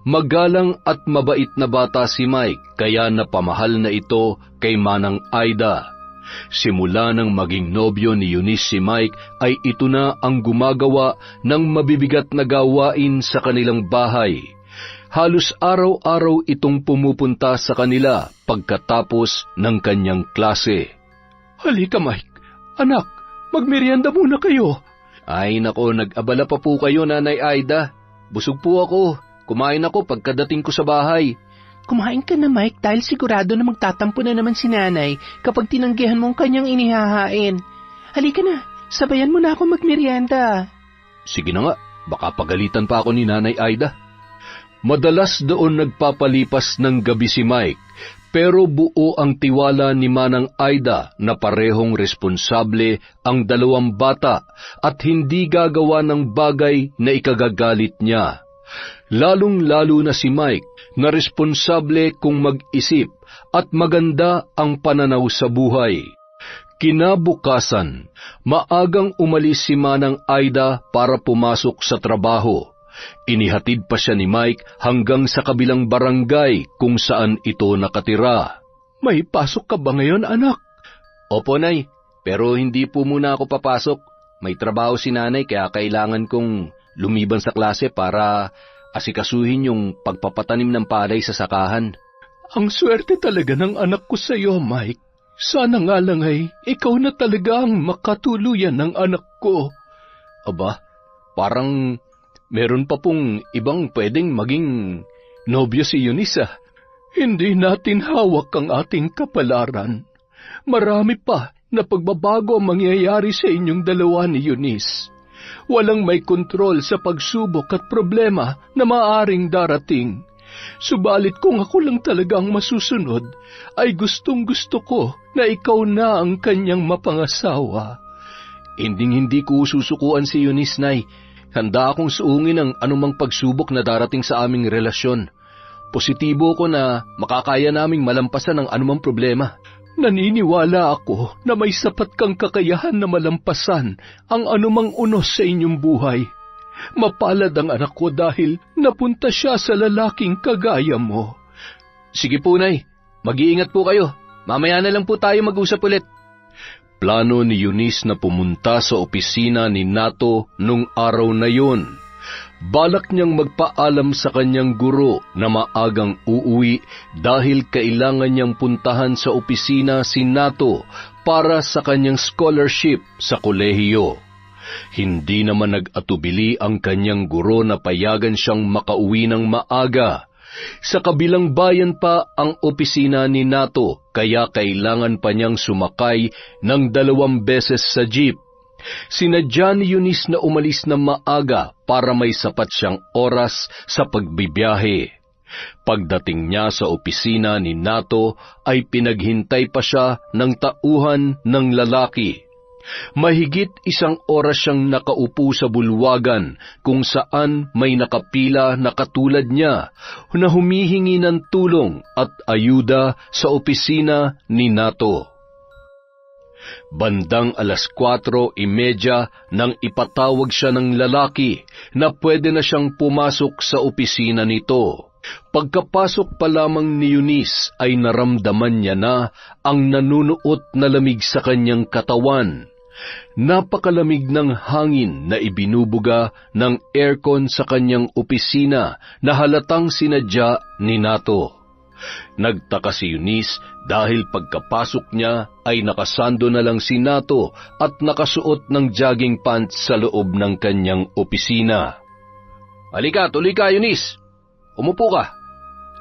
Magalang at mabait na bata si Mike, kaya napamahal na ito kay Manang Aida. Simula nang maging nobyo ni Eunice si Mike ay ito na ang gumagawa ng mabibigat na gawain sa kanilang bahay. Halos araw-araw itong pumupunta sa kanila pagkatapos ng kanyang klase. Halika, Mike. Anak, magmerienda muna kayo. Ay nako, nag-abala pa po kayo, Nanay Aida. Busog po ako. Kumain ako pagkadating ko sa bahay. Kumain ka na, Mike, dahil sigurado na magtatampo na naman si nanay kapag tinanggihan mong kanyang inihahain. Halika na, sabayan mo na ako magmerienda. Sige na nga, baka pagalitan pa ako ni Nanay Aida. Madalas doon nagpapalipas ng gabi si Mike, pero buo ang tiwala ni Manang Aida na parehong responsable ang 2 bata at hindi gagawa ng bagay na ikagagalit niya. Lalong-lalo na si Mike na responsable kung mag-isip at maganda ang pananaw sa buhay. Kinabukasan, maagang umalis si Manang Aida para pumasok sa trabaho. Inihatid pa siya ni Mike hanggang sa kabilang barangay kung saan ito nakatira. May pasok ka ba ngayon, anak? Opo, Nay, pero hindi po muna ako papasok. May trabaho si Nanay kaya kailangan kong lumiban sa klase para asikasuhin yung pagpapatanim ng palay sa sakahan. Ang swerte talaga ng anak ko sa iyo, Mike. Sana nga lang ay ikaw na talaga ang makatuluyan ng anak ko. Aba, parang meron pa pong ibang pwedeng maging nobyo si Eunice. Hindi natin hawak ang ating kapalaran. Marami pa na pagbabago ang mangyayari sa inyong 2 ni Eunice. Walang may kontrol sa pagsubok at problema na maaring darating. Subalit kung ako lang talaga ang masusunod, ay gustong-gusto ko na ikaw na ang kanyang mapangasawa. Hindi ko susukuan si Eunice, Nay. Handa akong suungin ang anumang pagsubok na darating sa aming relasyon. Positibo ko na makakaya naming malampasan ang anumang problema. Naniniwala ako na may sapat kang kakayahan na malampasan ang anumang unos sa inyong buhay. Mapalad ang anak ko dahil napunta siya sa lalaking kagaya mo. Sige po, Nay. Mag-iingat po kayo. Mamaya na lang po tayo mag-usap ulit. Plano ni Eunice na pumunta sa opisina ni Nato nung araw na yun. Balak niyang magpaalam sa kanyang guro na maagang uuwi dahil kailangan niyang puntahan sa opisina si Nato para sa kanyang scholarship sa kolehiyo. Hindi naman nag-atubili ang kanyang guro na payagan siyang makauwi ng maaga. Sa kabilang bayan pa ang opisina ni Nato, kaya kailangan pa niyang sumakay ng 2 beses sa jeep. Sinadya ni Eunice na umalis na maaga para may sapat siyang oras sa pagbibiyahe. Pagdating niya sa opisina ni Nato ay pinaghintay pa siya ng tauhan ng lalaki. Mahigit 1 oras siyang nakaupo sa bulwagan kung saan may nakapila na katulad niya na humihingi ng tulong at ayuda sa opisina ni Nato. Bandang 4:30 nang ipatawag siya ng lalaki na pwede na siyang pumasok sa opisina nito. Pagkapasok pa lamang ni Eunice ay naramdaman niya na ang nanunuot na lamig sa kanyang katawan. Napakalamig ng hangin na ibinubuga ng aircon sa kanyang opisina na halatang sinadya ni Nato. Nagtaka si Eunice dahil pagkapasok niya ay nakasando na lang si Nato at nakasuot ng jogging pants sa loob ng kanyang opisina. "Halika, tuloy ka, Eunice. Umupo ka."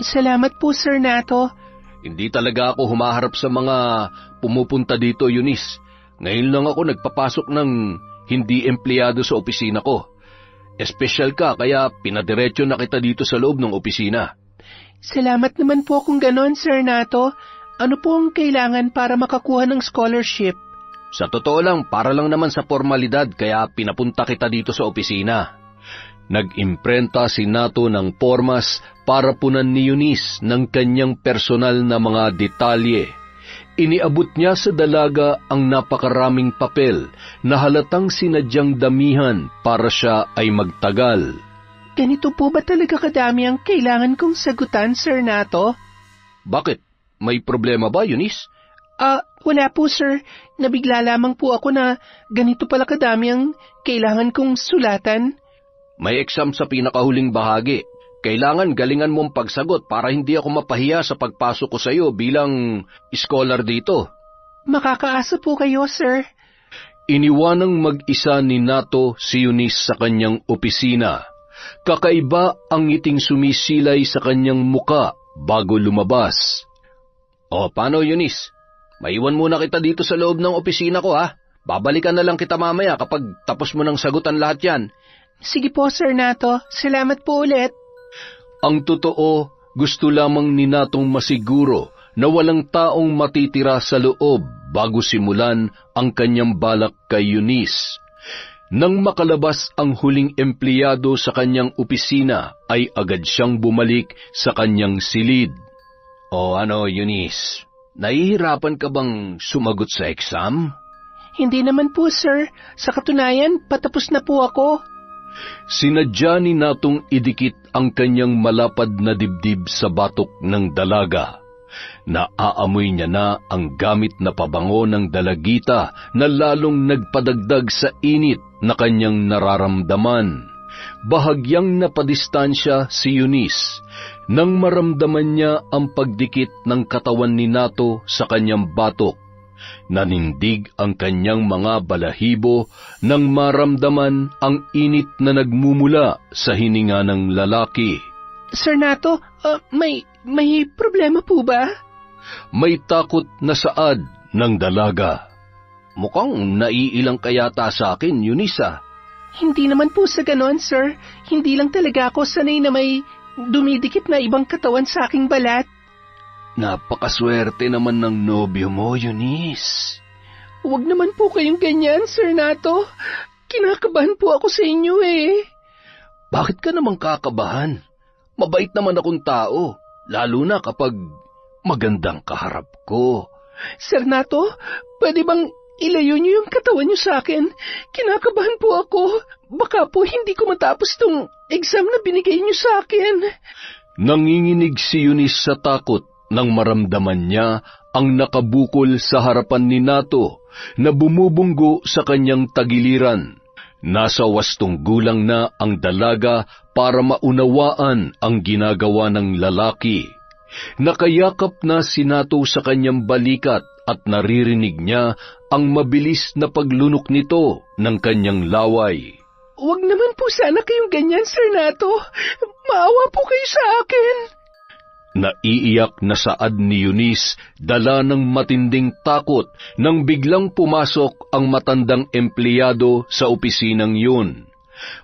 Salamat po, Sir Nato. "Hindi talaga ako humaharap sa mga pumupunta dito, Eunice. Ngayon lang ako nagpapasok ng hindi empleyado sa opisina ko. Espesyal ka kaya pinadiretso na kita dito sa loob ng opisina." Salamat naman po kung ganon, Sir Nato. Ano po ang kailangan para makakuha ng scholarship? "Sa totoo lang, para lang naman sa formalidad kaya pinapunta kita dito sa opisina." Nag-imprenta si Nato ng pormas para punan ni Eunice ng kanyang personal na mga detalye. Iniabot niya sa dalaga ang napakaraming papel na halatang sinadyang damihan para siya ay magtagal. Ganito po ba talaga kadami ang kailangan kong sagutan, Sir Nato? "Bakit? May problema ba, Eunice?" Wala po, sir. Nabigla lamang po ako na ganito pala kadami ang kailangan kong sulatan. "May exam sa pinakahuling bahagi. Kailangan galingan mong pagsagot para hindi ako mapahiya sa pagpasok ko sa iyo bilang scholar dito." Makakaasa po kayo, sir. Iniwanang mag-isa ni Nato si Eunice sa kanyang opisina. Kakaiba ang ngiting sumisilay sa kanyang muka bago lumabas. "O, paano, Eunice? Maiwan muna kita dito sa loob ng opisina ko, ha? Babalikan na lang kita mamaya kapag tapos mo ng sagutan lahat yan." Sige po, Sir Nato. Salamat po ulit. Ang totoo, gusto lamang ni Natong masiguro na walang taong matitira sa loob bago simulan ang kanyang balak kay Eunice. Nang makalabas ang huling empleyado sa kanyang opisina, ay agad siyang bumalik sa kanyang silid. "O ano, Eunice? Nahihirapan ka bang sumagot sa exam?" Hindi naman po, sir. Sa katunayan, patapos na po ako. Sinadya ni Natong idikit ang kanyang malapad na dibdib sa batok ng dalaga. Naaamoy niya na ang gamit na pabango ng dalagita na lalong nagpadagdag sa init na kanyang nararamdaman. Bahagyang napadistansya si Eunice nang maramdaman niya ang pagdikit ng katawan ni Nato sa kanyang batok. Nanindig ang kanyang mga balahibo nang maramdaman ang init na nagmumula sa hininga ng lalaki. Sir Nato, may problema po ba? May takot na saad ng dalaga. "Mukhang naiilang kayata sa akin, Eunice." Hindi naman po sa ganon, sir. Hindi lang talaga ako sanay na may dumidikit na ibang katawan sa aking balat. "Napakaswerte naman ng nobyo mo, Eunice." Huwag naman po kayong ganyan, Sir Nato. Kinakabahan po ako sa inyo eh. "Bakit ka namang kakabahan? Mabait naman akong tao, lalo na kapag magandang kaharap ko." Sir Nato, pwede bang ilayo niyo yung katawan niyo sa akin? Kinakabahan po ako. Baka po hindi ko matapos tong exam na binigay niyo sa akin. Nanginginig si Eunice sa takot nang maramdaman niya ang nakabukol sa harapan ni Nato na bumubunggo sa kanyang tagiliran. Nasa 8 gulang na ang dalaga para maunawaan ang ginagawa ng lalaki. Nakayakap na si Nato sa kanyang balikat at naririnig niya ang mabilis na paglunok nito ng kanyang laway. Huwag naman po sana kayong ganyan, Sir Nato. Maawa po kayo sa akin. Naiiyak na saad ni Eunice, dala ng matinding takot nang biglang pumasok ang matandang empleyado sa opisinang yun.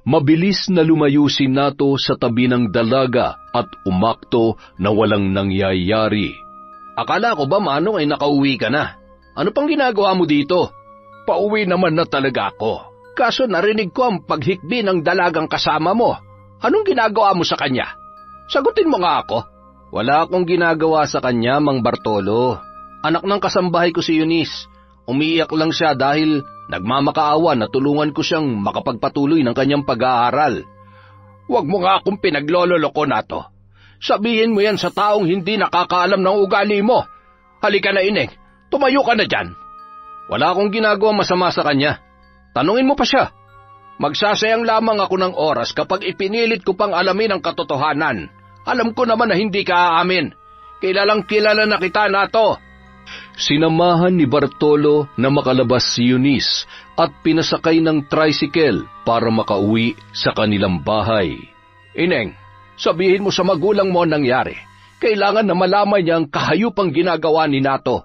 Mabilis na lumayo si Nato sa tabi ng dalaga at umakto na walang nangyayari. Akala ko ba, Manong, ay nakauwi ka na? Ano pang ginagawa mo dito? Pauwi naman na talaga ako. Kaso narinig ko ang paghikbi ng dalagang kasama mo. Anong ginagawa mo sa kanya? Sagutin mo nga ako. Wala akong ginagawa sa kanya, Mang Bartolo. Anak ng kasambahay ko si Eunice. Umiiyak lang siya dahil nagmamakaawa na tulungan ko siyang makapagpatuloy ng kanyang pag-aaral. Huwag mo nga akong pinaglololoko, Nato. Sabihin mo yan sa taong hindi nakakaalam ng ugali mo. Halika na, Ineng. Tumayo ka na dyan. Wala akong ginagawa masama sa kanya. Tanungin mo pa siya. Magsasayang lamang ako ng oras kapag ipinilit ko pang alamin ang katotohanan. Alam ko naman na hindi ka aamin. Kilalang kilala na kita, Nato. Sinamahan ni Bartolo na makalabas si Eunice at pinasakay ng tricycle para makauwi sa kanilang bahay. Ineng, sabihin mo sa magulang mo ang nangyari. Kailangan na malaman niya ang kahayupang ginagawa ni Nato.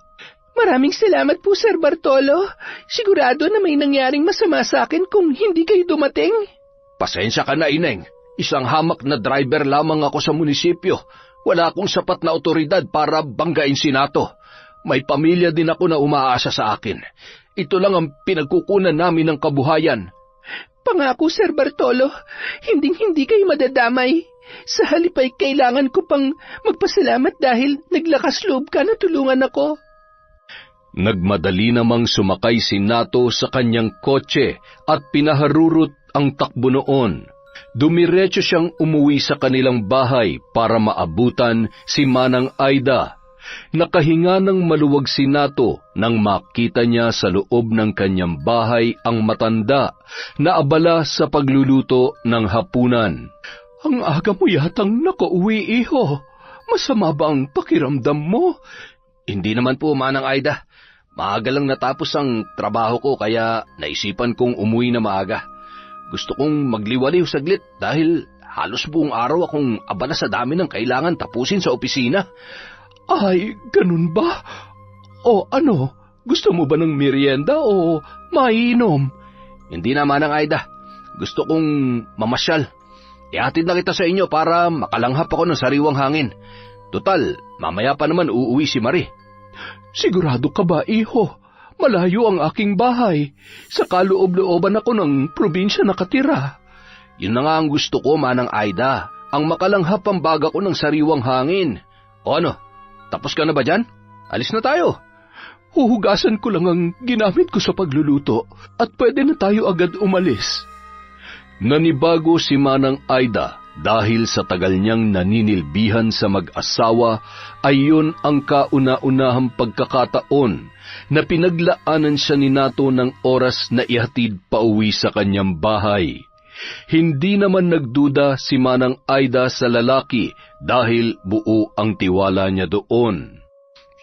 Maraming salamat po, Sir Bartolo. Sigurado na may nangyaring masama sa akin kung hindi kayo dumating. Pasensya ka na, Ineng. Isang hamak na driver lamang ako sa munisipyo. Wala akong sapat na otoridad para banggain si Nato. May pamilya din ako na umaasa sa akin. Ito lang ang pinagkukunan namin ng kabuhayan. Pangako, Sir Bartolo, hindi kayo madadamay. Sa halip ay kailangan ko pang magpasalamat dahil naglakas loob ka na tulungan ako. Nagmadali namang sumakay si Nato sa kanyang kotse at pinaharurot ang takbo noon. Dumiretso siyang umuwi sa kanilang bahay para maabutan si Manang Aida. Nakahinga ng maluwag si Nato nang makita niya sa loob ng kanyang bahay ang matanda na abala sa pagluluto ng hapunan. Ang aga mo yatang nakauwi, iho. Masama ba ang pakiramdam mo? Hindi naman po, Manang Aida. Maaga lang natapos ang trabaho ko kaya naisipan kong umuwi na maaga. Gusto kong magliwaliw saglit dahil halos buong araw akong abala sa dami ng kailangan tapusin sa opisina. Ay, ganun ba? O ano, gusto mo ba ng merienda o mainom? Hindi na, Manang Aida. Gusto kong mamasyal. Ihatid na kita sa inyo para makalanghap ako ng sariwang hangin. Tutal, mamaya pa naman uuwi si Marie. Sigurado ka ba, iho? Malayo ang aking bahay. Sa kaloob-looban ako ng probinsya nakatira. Yun na nga ang gusto ko, Manang Aida. Ang makalanghap ang baga ko ng sariwang hangin. O ano, tapos ka na ba dyan? Alis na tayo. Huhugasan ko lang ang ginamit ko sa pagluluto at pwede na tayo agad umalis. Nanibago si Manang Aida dahil sa tagal niyang naninilbihan sa mag-asawa ay yun ang kauna-unahang pagkakataon na pinaglaanan siya ni Nato ng oras na ihatid pauwi sa kanyang bahay. Hindi naman nagduda si Manang Aida sa lalaki dahil buo ang tiwala niya doon.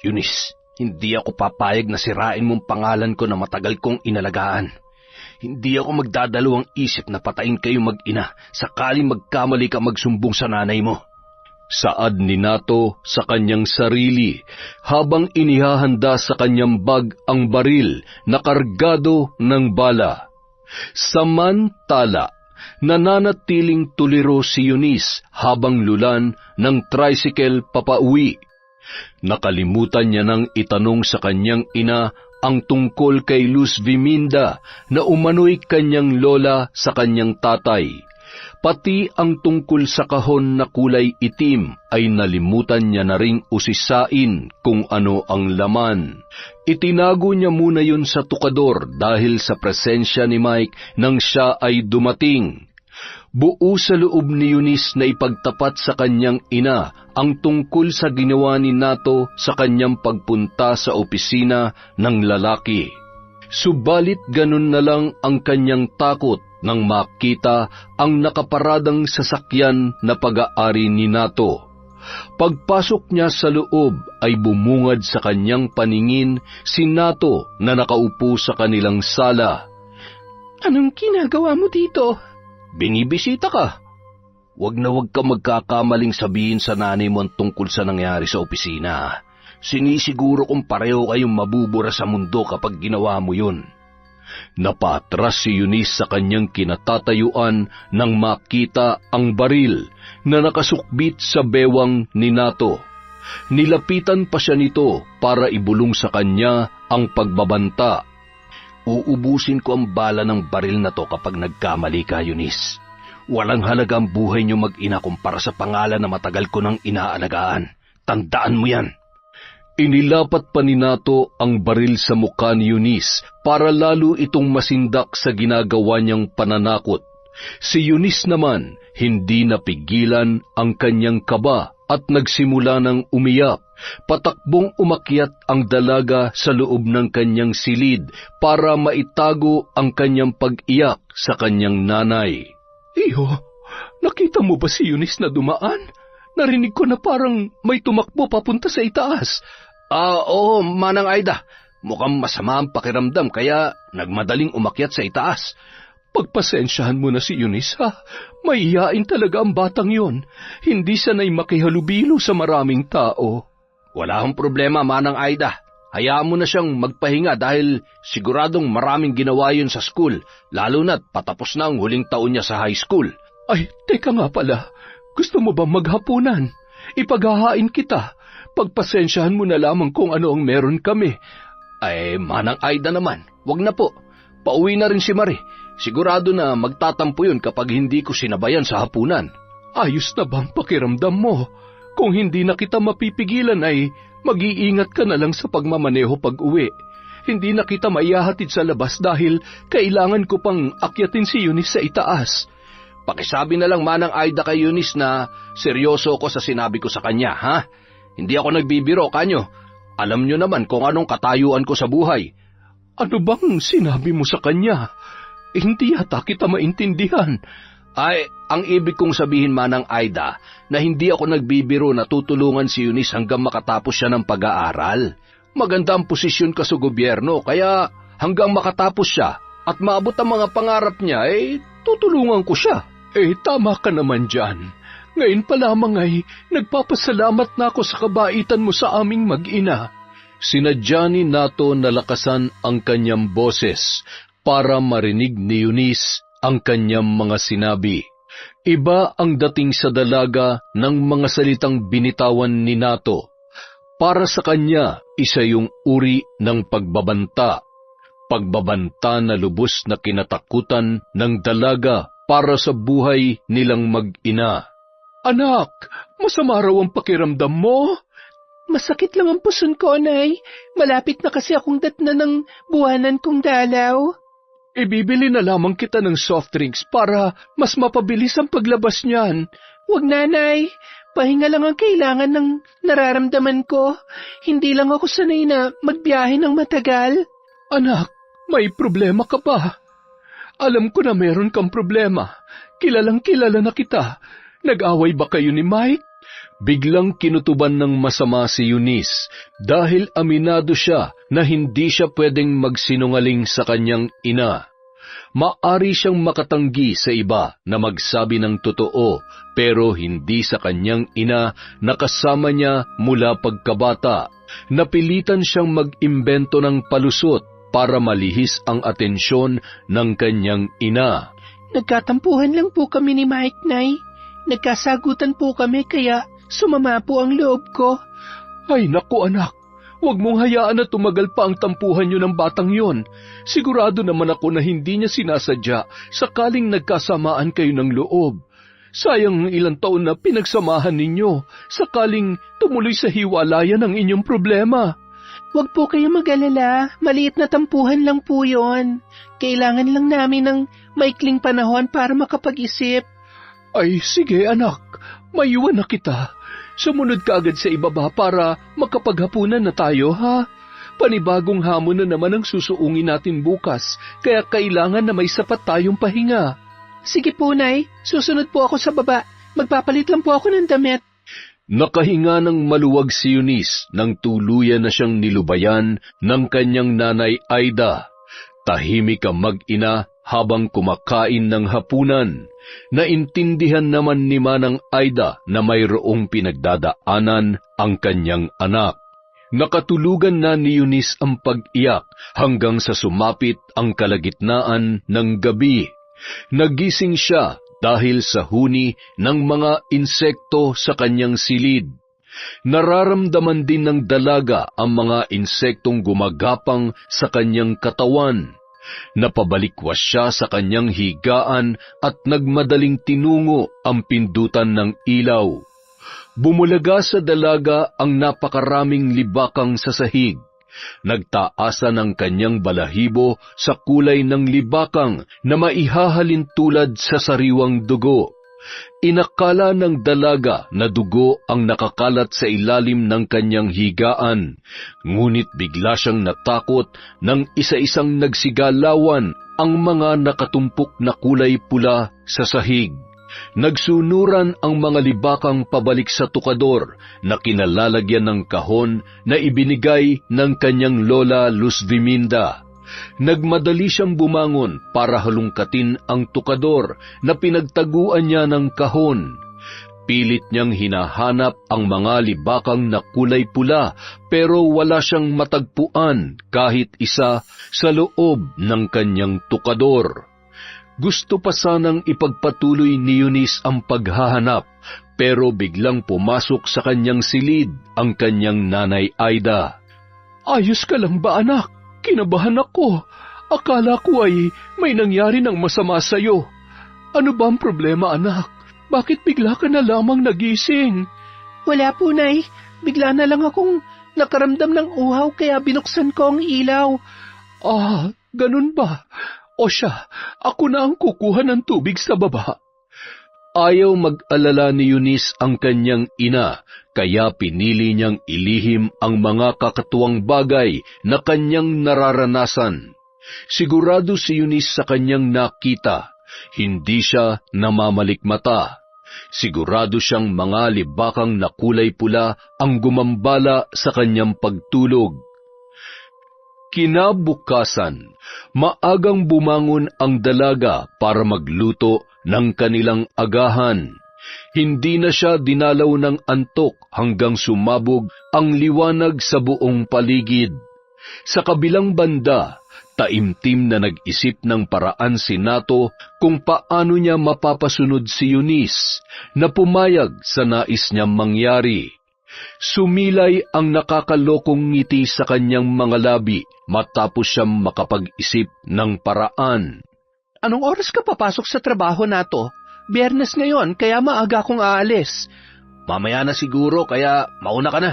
Eunice, hindi ako papayag na sirain mong pangalan ko na matagal kong inalagaan. Hindi ako magdadalawang isip na patayin kayo mag-ina sakaling magkamali ka magsumbong sa nanay mo. Saad ni Nato sa kanyang sarili habang inihahanda sa kanyang bag ang baril na kargado ng bala. Samantala, nananatiling tuliro si Eunice habang lulan ng tricycle papauwi. Nakalimutan niya nang itanong sa kanyang ina ang tungkol kay Luz Viminda na umano'y kanyang lola sa kanyang tatay. Pati ang tungkol sa kahon na kulay itim ay nalimutan niya na ring usisain kung ano ang laman. Itinago niya muna yun sa tukador dahil sa presensya ni Mike nang siya ay dumating. Buo sa loob ni Eunice na ipagtapat sa kanyang ina ang tungkol sa ginawa ni Nato sa kanyang pagpunta sa opisina ng lalaki. Subalit ganun na lang ang kanyang takot nang makita ang nakaparadang sasakyan na pag-aari ni Nato. Pagpasok niya sa loob ay bumungad sa kanyang paningin si Nato na nakaupo sa kanilang sala. Anong ginagawa mo dito? Binibisita ka. wag na wag ka magkakamaling sabihin sa nanay mo ang tungkol sa nangyari sa opisina. Sinisiguro kong pareho kayong mabubura sa mundo kapag ginawa mo yun. Napatras si Eunice sa kanyang kinatatayuan nang makita ang baril na nakasukbit sa bewang ni Nato. Nilapitan pa siya nito para ibulong sa kanya ang pagbabanta. Uubusin ko ang bala ng baril na to kapag nagkamali ka, Eunice. Walang halaga ang buhay niyo mag-ina kumpara sa pangalan na matagal ko nang inaalagaan. Tandaan mo yan. Inilapat pa ni Nato ang baril sa mukha ni Eunice para lalo itong masindak sa ginagawa niyang pananakot. Si Eunice naman, hindi napigilan ang kanyang kaba at nagsimula ng umiyak. Patakbong umakyat ang dalaga sa loob ng kanyang silid para maitago ang kanyang pag-iyak sa kanyang nanay. Iyo, nakita mo ba si Eunice na dumaan? Narinig ko na parang may tumakbo papunta sa itaas. Oo, Manang Aida. Mukhang masama ang pakiramdam kaya nagmadaling umakyat sa itaas. Pagpasensyahan mo na si Eunice, ha? Mahihain talaga ang batang yon. Hindi sanay makihalubilo sa maraming tao. Wala akong problema, Manang Aida. Hayaan mo na siyang magpahinga dahil siguradong maraming ginawa yun sa school, lalo na't patapos na ang huling taon niya sa high school. Ay, teka nga pala. Gusto mo ba maghapunan? Ipaghahain kita. Pagpasensyahan mo na lamang kung ano ang meron kami. Ay, Manang Aida naman, wag na po. Pauwi na rin si Marie. Sigurado na magtatampo yun kapag hindi ko sinabayan sa hapunan. Ayos na bang pakiramdam mo? Kung hindi na kita mapipigilan ay mag-iingat ka na lang sa pagmamaneho pag-uwi. Hindi na kita maihahatid sa labas dahil kailangan ko pang akyatin si Eunice sa itaas. Pakisabi na lang, Manang Aida, kay Eunice na seryoso ko sa sinabi ko sa kanya, ha? Hindi ako nagbibiro, kanyo. Alam nyo naman kung anong katayuan ko sa buhay. Ano bang sinabi mo sa kanya? Hindi yata kita maintindihan. Ay, ang ibig kong sabihin, Manang Aida, na hindi ako nagbibiro na tutulungan si Eunice hanggang makatapos siya ng pag-aaral. Maganda ang posisyon ka sa gobyerno, kaya hanggang makatapos siya at maabot ang mga pangarap niya, tutulungan ko siya. Tama ka naman dyan. Ngayon pa lamang ay nagpapasalamat na ako sa kabaitan mo sa aming mag-ina. Sinadya ni Nato na lakasan ang kanyang boses para marinig ni Eunice ang kanyang mga sinabi. Iba ang dating sa dalaga ng mga salitang binitawan ni Nato. Para sa kanya, isa yung uri ng pagbabanta. Pagbabanta na lubos na kinatakutan ng dalaga para sa buhay nilang mag-ina. Anak, masama raw ang pakiramdam mo? Masakit lang ang puson ko, Nay. Malapit na kasi akong datna ng buwanan kong dalaw. Ibibili na lamang kita ng soft drinks para mas mapabilis ang paglabas niyan. Huwag, Nanay. Pahinga lang ang kailangan ng nararamdaman ko. Hindi lang ako sanay na magbiyahe ng matagal. Anak, may problema ka ba? Alam ko na meron kang problema. Kilalang kilala na kita. Nag-away ba kayo ni Mike? Biglang kinutuban ng masama si Eunice dahil aminado siya na hindi siya pwedeng magsinungaling sa kanyang ina. Maari siyang makatanggi sa iba na magsabi ng totoo pero hindi sa kanyang ina na kasama niya mula pagkabata. Napilitan siyang mag-imbento ng palusot para malihis ang atensyon ng kanyang ina. Nagkatampuhan lang po kami ni Mike, Nay. Nagkasagutan po kami kaya sumama po ang loob ko. Ay naku anak, huwag mong hayaan na tumagal pa ang tampuhan niyo ng batang yon. Sigurado naman ako na hindi niya sinasadya sakaling nagkasamaan kayo ng loob. Sayang ang ilang taon na pinagsamahan ninyo sakaling tumuloy sa hiwalayan ang inyong problema. Huwag po kayo mag-alala, maliit na tampuhan lang po yon. Kailangan lang namin ng maikling panahon para makapag-isip. Ay, sige anak, maiwan na kita. Sumunod ka agad sa ibaba para makapaghapunan na tayo, ha? Panibagong hamon na naman ang susuungin natin bukas, kaya kailangan na may sapat tayong pahinga. Sige po, Nay. Susunod po ako sa baba. Magpapalit lang po ako ng damit. Nakahinga ng maluwag si Eunice nang tuluyan na siyang nilubayan ng kanyang nanay Aida. Tahimik ang mag-ina habang kumakain ng hapunan. Naintindihan naman ni Manang Aida na mayroong pinagdadaanan ang kanyang anak. Nakatulugan na ni Eunice ang pag-iyak hanggang sa sumapit ang kalagitnaan ng gabi. Nagising siya dahil sa huni ng mga insekto sa kanyang silid. Nararamdaman din ng dalaga ang mga insektong gumagapang sa kanyang katawan. Napabalikwas siya sa kanyang higaan at nagmadaling tinungo ang pindutan ng ilaw. Bumulaga sa dalaga ang napakaraming libakang sa sahig. Nagtaasan ang kanyang balahibo sa kulay ng libakang na maihahalin tulad sa sariwang dugo. Inakala ng dalaga na dugo ang nakakalat sa ilalim ng kanyang higaan, ngunit bigla siyang natakot nang isa-isang nagsigalawan ang mga nakatumpok na kulay pula sa sahig. Nagsunuran ang mga libakang pabalik sa tukador na kinalalagyan ng kahon na ibinigay ng kanyang lola Luzviminda. Nagmadali siyang bumangon para halungkatin ang tukador na pinagtaguan niya ng kahon. Pilit niyang hinahanap ang mga libakang na kulay pula pero wala siyang matagpuan kahit isa sa loob ng kanyang tukador. Gusto pa sanang ipagpatuloy ni Eunice ang paghahanap, pero biglang pumasok sa kanyang silid ang kanyang nanay Aida. Ayos ka lang ba, anak? Kinabahan ako. Akala ko ay may nangyari ng masama sa'yo. Ano ba ang problema, anak? Bakit bigla ka na lamang nagising? Wala po, Nay. Bigla na lang akong nakaramdam ng uhaw kaya binuksan ko ang ilaw. Ah, ganun ba? O siya, ako na ang kukuha ng tubig sa baba. Ayaw mag-alala ni Eunice ang kanyang ina, kaya pinili niyang ilihim ang mga kakatuwang bagay na kanyang nararanasan. Sigurado si Eunice sa kanyang nakita, hindi siya namamalikmata. Sigurado siyang mga libakang na kulay pula ang gumambala sa kanyang pagtulog. Kinabukasan, maagang bumangon ang dalaga para magluto ng kanilang agahan. Hindi na siya dinalaw ng antok hanggang sumabog ang liwanag sa buong paligid. Sa kabilang banda, taimtim na nag-isip ng paraan si Nato kung paano niya mapapasunod si Eunice na pumayag sa nais niyang mangyari. Sumilay ang nakakalokong ngiti sa kanyang mga labi matapos siyang makapag-isip ng paraan. Anong oras ka papasok sa trabaho, Nato? Biyernes ngayon, kaya maaga akong aalis. Mamaya na siguro, kaya mauna ka na.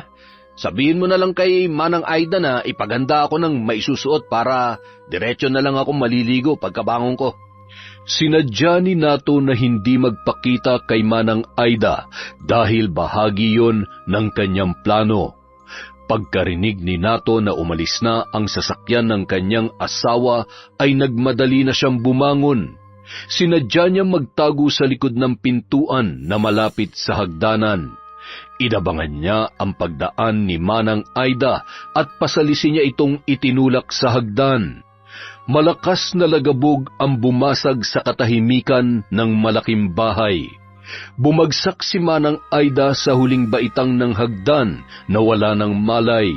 Sabihin mo na lang kay Manang Aida na ipaganda ako ng maisusuot para diretso na lang ako maliligo pagkabangon ko. Sinadya ni Nato na hindi magpakita kay Manang Aida dahil bahagi yon ng kanyang plano. Pagkarinig ni Nato na umalis na ang sasakyan ng kanyang asawa ay nagmadali na siyang bumangon. Sinadya niya magtago sa likod ng pintuan na malapit sa hagdanan. Inabangan niya ang pagdaan ni Manang Aida at pasalisin niya itong itinulak sa hagdan. Malakas na lagabog ang bumasag sa katahimikan ng malaking bahay. Bumagsak si Manang Aida sa huling baitang ng hagdan na wala ng malay.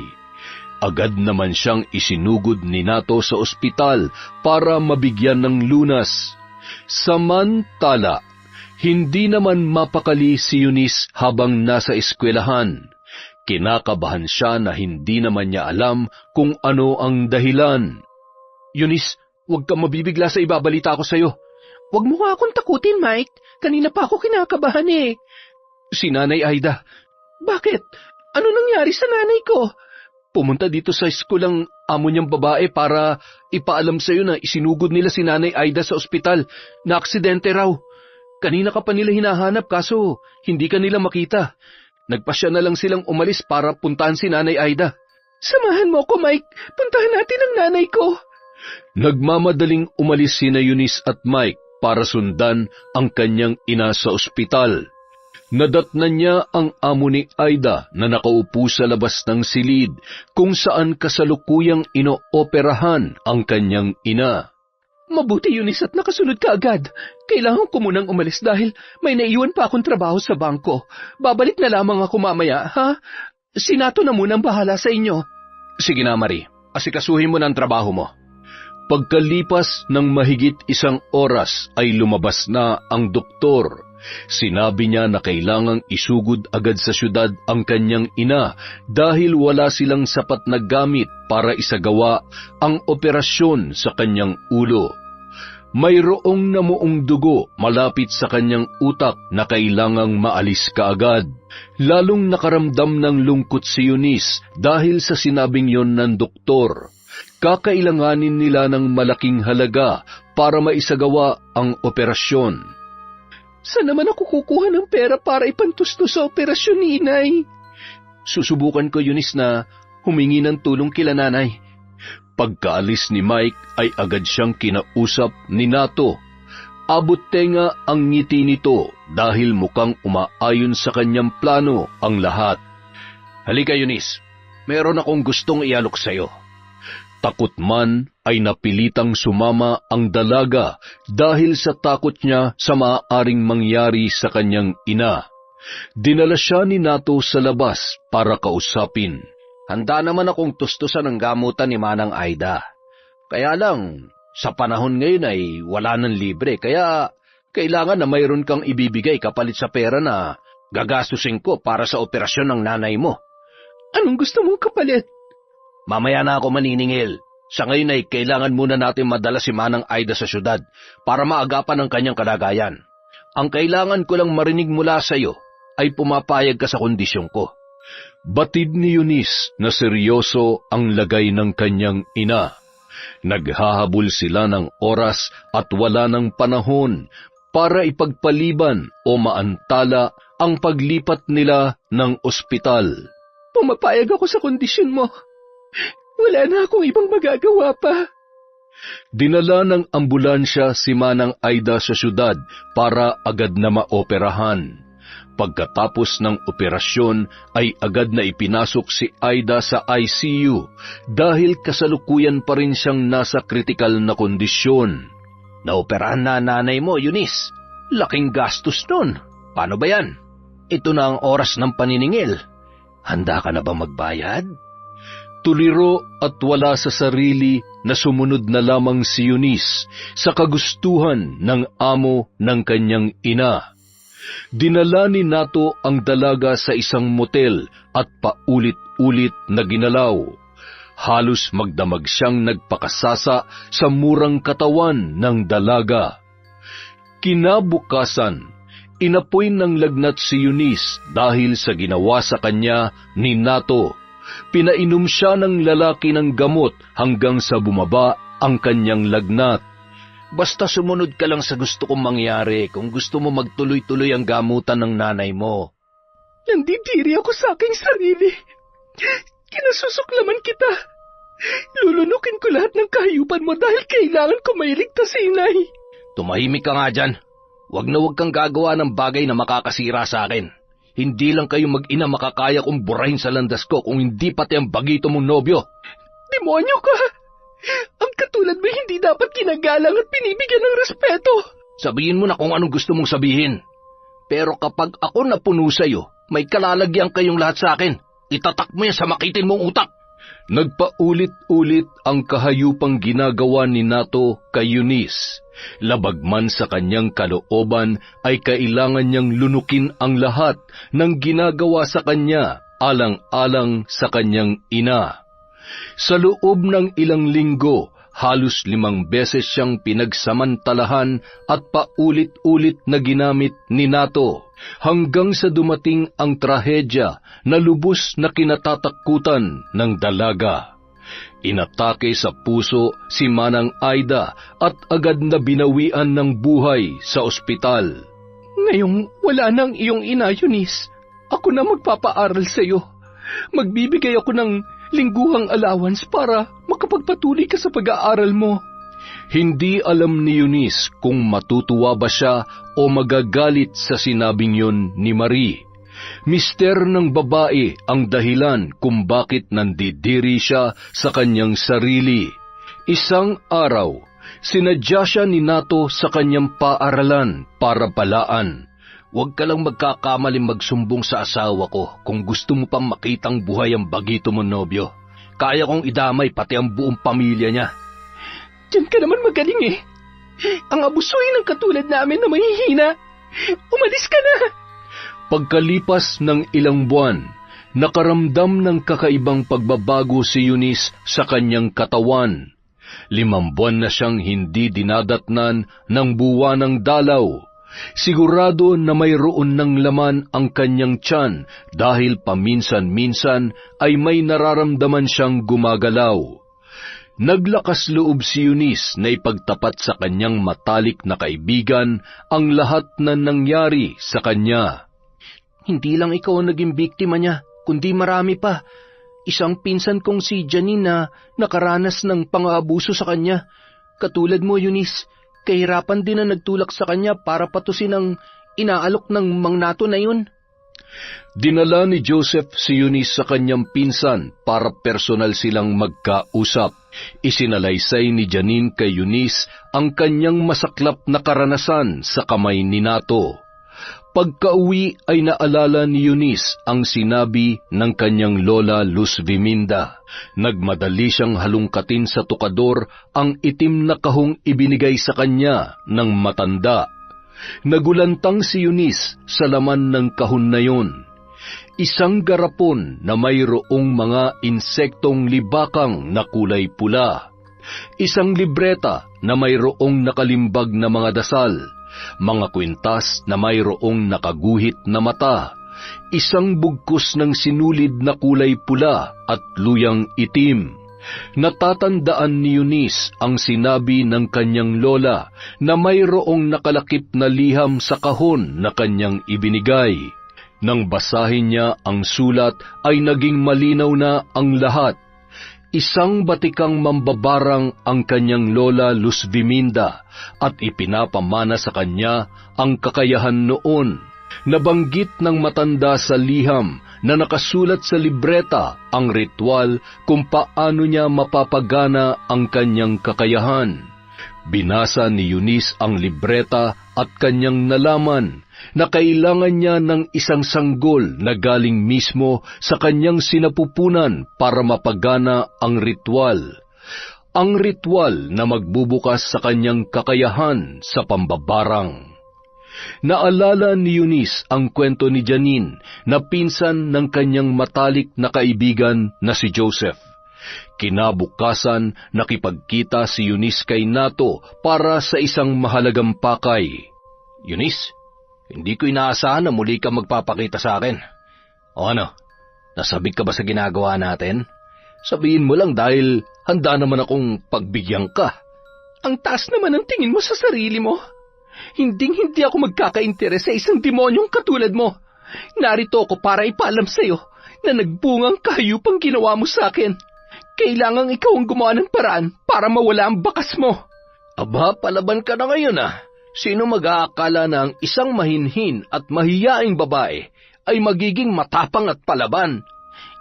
Agad naman siyang isinugod ni Nato sa ospital para mabigyan ng lunas. Samantala, hindi naman mapakali si Eunice habang nasa eskwelahan. Kinakabahan siya na hindi naman niya alam kung ano ang dahilan. Eunice, huwag kang mabibigla sa ibabalita ko sa'yo. Huwag mo nga akong takutin, Mike. Kanina pa ako kinakabahan eh. Si Nanay Aida. Bakit? Ano nangyari sa nanay ko? Pumunta dito sa school ang amo niyang babae para ipaalam sa'yo na isinugod nila si Nanay Aida sa ospital na aksidente raw. Kanina ka pa nila hinahanap kaso hindi ka nila makita. Nagpasya na lang silang umalis para puntahan si Nanay Aida. Samahan mo ko, Mike. Puntahan natin ang nanay ko. Nagmamadaling umalis sina Eunice at Mike para sundan ang kanyang ina sa ospital. Nadatnan niya ang amo ni Aida na nakaupo sa labas ng silid kung saan kasalukuyang inooperahan ang kanyang ina. Mabuti, Eunice, at nakasunod ka agad. Kailangan ko munang umalis dahil may naiwan pa akong trabaho sa bangko. Babalik na lamang ako mamaya, ha? Si Nato na munang bahala sa inyo. Sige na, Marie. Asikasuhin mo na ang trabaho mo. Pagkalipas ng mahigit 1 oras ay lumabas na ang doktor. Sinabi niya na kailangang isugod agad sa syudad ang kanyang ina dahil wala silang sapat na gamit para isagawa ang operasyon sa kanyang ulo. Mayroong namuong dugo malapit sa kanyang utak na kailangang maalis kaagad. Lalong nakaramdam ng lungkot si Eunice dahil sa sinabing yon ng doktor. Kakailanganin nila ng malaking halaga para maisagawa ang operasyon. Saan naman ako kukuha ng pera para ipantusto sa operasyon ni Inay? Susubukan ko, Eunice, na humingi ng tulong kila nanay. Pagkaalis ni Mike ay agad siyang kinausap ni Nato. Abot tenga ang ngiti nito dahil mukhang umaayon sa kanyang plano ang lahat. Halika, Eunice. Meron akong gustong ialok sa'yo. Takot man ay napilitang sumama ang dalaga dahil sa takot niya sa maaaring mangyari sa kanyang ina. Dinala siya ni Nato sa labas para kausapin. Handa naman akong tustusan ng gamutan ni Manang Aida. Kaya lang, sa panahon ngayon ay wala nang libre, kaya kailangan na mayroon kang ibibigay kapalit sa pera na gagastusin ko para sa operasyon ng nanay mo. Anong gusto mong kapalit? Mamaya na ako maniningil. Sa ngayon ay kailangan muna natin madala si Manang Aida sa syudad para maagapan ang kanyang kalagayan. Ang kailangan ko lang marinig mula sa iyo ay pumapayag ka sa kondisyon ko. Batid ni Eunice na seryoso ang lagay ng kanyang ina. Naghahabol sila ng oras at wala ng panahon para ipagpaliban o maantala ang paglipat nila ng ospital. Pumapayag ako sa kondisyon mo. Wala na akong ibang magagawa pa. Dinala ng ambulansya si Manang Aida sa syudad para agad na maoperahan. Pagkatapos ng operasyon ay agad na ipinasok si Aida sa ICU dahil kasalukuyan pa rin siyang nasa kritikal na kondisyon. Naoperahan na nanay mo, Eunice. Laking gastos nun. Paano ba yan? Ito na ang oras ng paniningil. Handa ka na ba magbayad? Tuliro at wala sa sarili na sumunod na lamang si Eunice sa kagustuhan ng amo ng kanyang ina. Dinala ni Nato ang dalaga sa isang motel at paulit-ulit na ginalaw. Halos magdamag siyang nagpakasasa sa murang katawan ng dalaga. Kinabukasan, inapoy ng lagnat si Eunice dahil sa ginawa sa kanya ni Nato. Pinainom siya ng lalaki ng gamot hanggang sa bumaba ang kanyang lagnat. Basta sumunod ka lang sa gusto kong mangyari kung gusto mo magtuloy-tuloy ang gamutan ng nanay mo. Nandidiri ako sa aking sarili. Kinasusuklaman kita. Lulunukin ko lahat ng kahayupan mo dahil kailangan ko mailigtas si Inay. Tumahimik ka nga dyan. Huwag na huwag kang gagawa ng bagay na makakasira sa akin. Hindi lang kayo mag-ina makakaya kong burahin sa landas ko kung hindi pati ang bagito mong nobyo. Demonyo ka! Ang katulad mo hindi dapat ginagalang at binibigyan ng respeto. Sabihin mo na kung anong gusto mong sabihin. Pero kapag ako napuno sa'yo, may kalalagyan kayong lahat sa akin. Itatak mo yan sa makitin mong utak. Nagpaulit-ulit ang kahayupang ginagawa ni Nato kay Eunice. Labag man sa kanyang kalooban ay kailangan niyang lunukin ang lahat ng ginagawa sa kanya alang-alang sa kanyang ina. Sa loob ng ilang linggo, halos 5 beses siyang pinagsamantalahan at paulit-ulit na ginamit ni Nato hanggang sa dumating ang trahedya na lubos na kinatatakutan ng dalaga. Inatake sa puso si Manang Aida at agad na binawian ng buhay sa ospital. Ngayong wala nang iyong ina, Eunice, ako na magpapaaral sa iyo. Magbibigay ako ng lingguhang allowance para makapagpatuloy ka sa pag-aaral mo. Hindi alam ni Eunice kung matutuwa ba siya o magagalit sa sinabing yun ni Marie. Mister ng babae ang dahilan kung bakit nandidiri siya sa kanyang sarili. Isang araw, sinadya siya ni Nato sa kanyang paaralan para palaan. Huwag ka lang magkakamaling magsumbong sa asawa ko kung gusto mo pang makitang buhay ang bagito mo, nobyo. Kaya kong idamay pati ang buong pamilya niya. Diyan ka naman magaling eh. Ang abusuhin ng katulad namin na mahihina. Umalis ka na! Pagkalipas ng ilang buwan, nakaramdam ng kakaibang pagbabago si Eunice sa kanyang katawan. 5 buwan na siyang hindi dinadatnan ng buwanang dalaw. Sigurado na mayroon ng laman ang kanyang tiyan dahil paminsan-minsan ay may nararamdaman siyang gumagalaw. Naglakas loob si Eunice na ipagtapat sa kanyang matalik na kaibigan ang lahat na nangyari sa kanya. Hindi lang ikaw ang naging biktima niya, kundi marami pa. Isang pinsan kong si Janine na nakaranas ng pang-aabuso sa kanya. Katulad mo, Eunice, kahirapan din na nagtulak sa kanya para patusin ang inaalok ng Mang Nato na yun. Dinala ni Joseph si Eunice sa kanyang pinsan para personal silang magkausap. Isinalaysay ni Janine kay Eunice ang kanyang masaklap na karanasan sa kamay ni Nato. Pagkauwi ay naalala ni Eunice ang sinabi ng kanyang lola Luz Viminda. Nagmadali siyang halungkatin sa tukador ang itim na kahong ibinigay sa kanya ng matanda. Nagulantang si Eunice sa laman ng kahon na yun. Isang garapon na mayroong mga insektong libakang na kulay pula. Isang libreta na mayroong nakalimbag na mga dasal. Mga kwintas na mayroong nakaguhit na mata. Isang bugkos ng sinulid na kulay pula at luyang itim. Natatandaan ni Eunice ang sinabi ng kanyang lola na mayroong nakalakip na liham sa kahon na kanyang ibinigay. Nang basahin niya ang sulat ay naging malinaw na ang lahat. Isang batikang mambabarang ang kanyang lola Luz Viminda at ipinapamana sa kanya ang kakayahan noon. Nabanggit ng matanda sa liham na nakasulat sa libreta ang ritual kung paano niya mapapagana ang kanyang kakayahan. Binasa ni Eunice ang libreta at kanyang nalaman na kailangan niya ng isang sanggol na galing mismo sa kanyang sinapupunan para mapagana ang ritual. Ang ritual na magbubukas sa kanyang kakayahan sa pambabarang. Naalala ni Eunice ang kwento ni Janine na pinsan ng kanyang matalik na kaibigan na si Joseph. Kinabukasan, nakipagkita si Eunice kay Nato para sa isang mahalagang pakay. Eunice, hindi ko inaasahan na muli ka magpapakita sa akin. O ano, nasabik ka ba sa ginagawa natin? Sabihin mo lang dahil handa naman akong pagbigyan ka. Ang taas naman ang tingin mo sa sarili mo. Hindi ako magkakainteres sa isang demonyong katulad mo. Narito ako para ipaalam sa'yo na nagbungang kahayupang ginawa mo sa akin. Kailangang ikaw ang gumawa ng paraan para mawala ang bakas mo. Aba, palaban ka na ngayon ah. Sino mag-aakala na ang isang mahinhin at mahiyaing babae ay magiging matapang at palaban?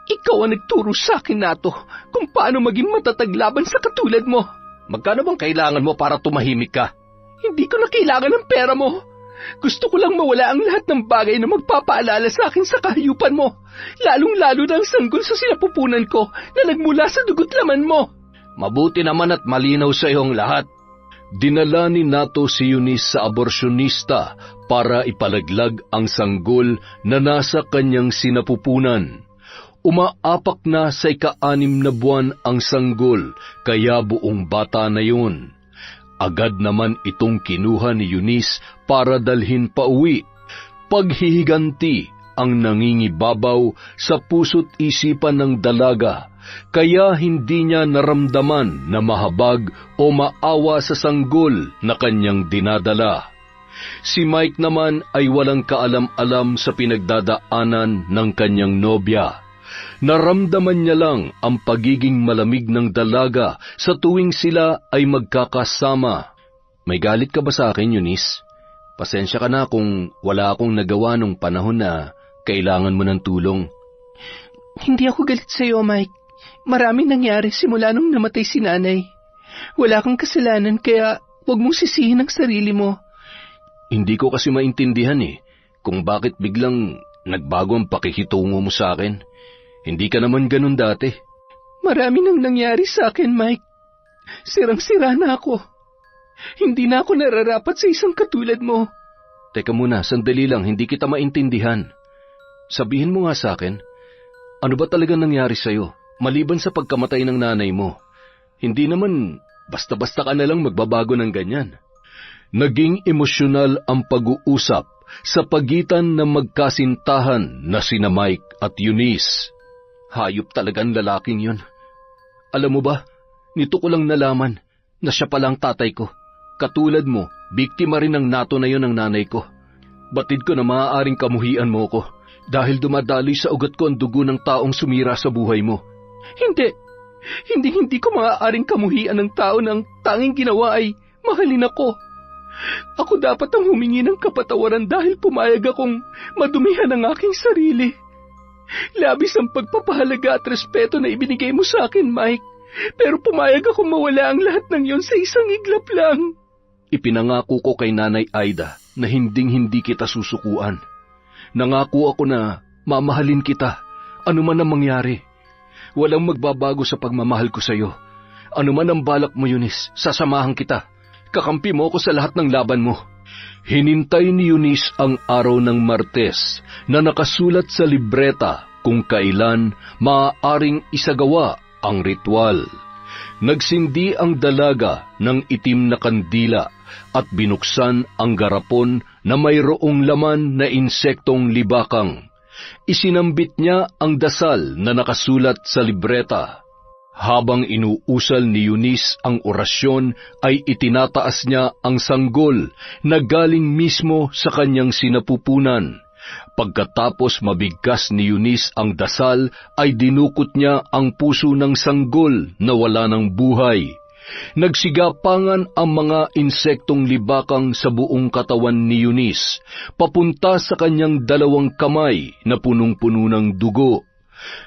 Ikaw ang nagturo sa akin, Nato, kung paano maging matataglaban sa katulad mo. Magkano bang kailangan mo para tumahimik ka? Hindi ko na kailangan ng pera mo. Gusto ko lang mawala ang lahat ng bagay na magpapaalala sa akin sa kahayupan mo, lalong-lalo na ang sanggol sa sinapupunan ko na nagmula sa dugot laman mo. Mabuti naman at malinaw sa iyong lahat. Dinala ni Nato si Eunice sa aborsyonista para ipalaglag ang sanggol na nasa kanyang sinapupunan. Umaapak na sa 6 na buwan ang sanggol, kaya buong bata na yun. Agad naman itong kinuha ni Eunice para dalhin pa uwi. Paghihiganti ang nangingibabaw sa puso't isipan ng dalaga, kaya hindi niya naramdaman na mahabag o maawa sa sanggol na kanyang dinadala. Si Mike naman ay walang kaalam-alam sa pinagdadaanan ng kanyang nobya. Naramdaman niya lang ang pagiging malamig ng dalaga sa tuwing sila ay magkakasama. May galit ka ba sa akin, Eunice? Pasensya ka na kung wala akong nagawa nung panahon na kailangan mo ng tulong. Hindi ako galit sa iyo, Mike. Maraming nangyari simula nung namatay si nanay. Wala kang kasalanan kaya huwag mong sisihin ang sarili mo. Hindi ko kasi maintindihan kung bakit biglang nagbago ang pakikitungo mo sa akin. Hindi ka naman ganun dati. Marami nang nangyari sa akin, Mike. Sirang-sira na ako. Hindi na ako nararapat sa isang katulad mo. Teka muna, sandali lang, hindi kita maintindihan. Sabihin mo nga sa akin, ano ba talaga nangyari sa'yo, maliban sa pagkamatay ng nanay mo? Hindi naman basta-basta ka na lang magbabago ng ganyan. Naging emosyonal ang pag-uusap sa pagitan ng magkasintahan na sina Mike at Eunice. Hayop talagang lalaking yun. Alam mo ba, nito ko lang nalaman na siya palang tatay ko. Katulad mo, biktima rin ng nato na yun ng nanay ko. Batid ko na maaaring kamuhian mo ko dahil dumadaloy sa ugat ko ang dugo ng taong sumira sa buhay mo. Hindi ko maaaring kamuhian ng tao na ang tanging ginawa ay mahalin ako. Ako dapat ang humingi ng kapatawaran dahil pumayag akong madumihan ang aking sarili. Labis ang pagpapahalaga at respeto na ibinigay mo sa akin, Mike. Pero pumayag akong mawala ang lahat ng yon sa isang iglap lang. Ipinangako ko kay Nanay Aida na hinding-hindi kita susukuan. Nangako ako na mamahalin kita, anuman ang mangyari. Walang magbabago sa pagmamahal ko sa iyo. Anuman ang balak mo, Eunice, sasamahan kita. Kakampi mo ako sa lahat ng laban mo. Hinintay ni Eunice ang araw ng Martes na nakasulat sa libreta kung kailan maaaring isagawa ang ritual. Nagsindi ang dalaga ng itim na kandila at binuksan ang garapon na mayroong laman na insektong libakang. Isinambit niya ang dasal na nakasulat sa libreta. Habang inuusal ni Eunice ang orasyon ay itinataas niya ang sanggol na galing mismo sa kanyang sinapupunan. Pagkatapos mabigkas ni Eunice ang dasal ay dinukot niya ang puso ng sanggol na wala ng buhay. Nagsigapangan ang mga insektong libakang sa buong katawan ni Eunice, papunta sa kanyang dalawang kamay na punong-puno ng dugo.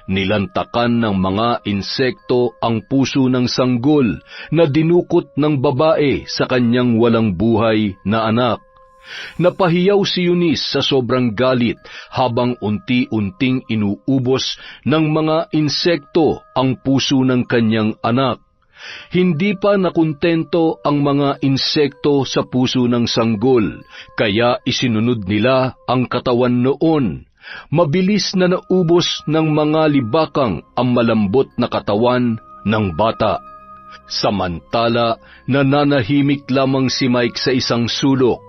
Nilantakan ng mga insekto ang puso ng sanggol na dinukot ng babae sa kanyang walang buhay na anak. Napahiyaw si Eunice sa sobrang galit habang unti-unting inuubos ng mga insekto ang puso ng kanyang anak. Hindi pa nakontento ang mga insekto sa puso ng sanggol, kaya isinunod nila ang katawan noon. Mabilis na naubos ng mga libakang ang malambot na katawan ng bata. Samantala, nananahimik lamang si Mike sa isang sulok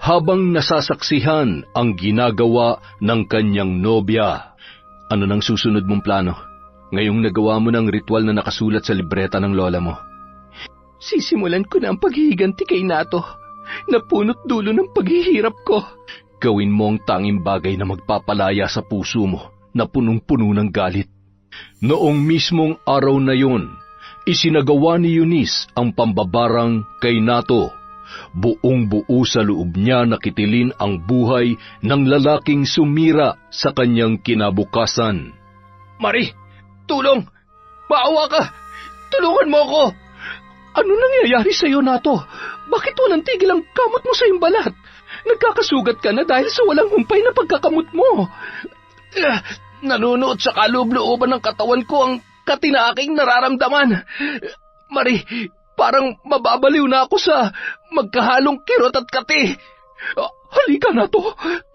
habang nasasaksihan ang ginagawa ng kanyang nobya. Ano nang susunod mong plano? Ngayong nagawa mo ng ritual na nakasulat sa libreta ng lola mo. Sisimulan ko na ang paghihiganti kay Nato, na punot dulo ng paghihirap ko. Gawin mo ang tanging bagay na magpapalaya sa puso mo na punong-puno ng galit. Noong mismong araw na yon, isinagawa ni Eunice ang pambabarang kay Nato. Buong-buo sa loob niya nakitilin ang buhay ng lalaking sumira sa kanyang kinabukasan. Marie, tulong! Maawa ka! Tulungan mo ako! Ano nangyayari sa iyo, Nato? Bakit walang tigil ang kamot mo sa imbalat? Nagkakasugat ka na dahil sa walang humpay na pagkakamot mo. Nanunuot sa kaloob-looban ng katawan ko ang katinaking nararamdaman. Marie, parang mababaliw na ako sa magkahalong kirot at kati. Halika na to.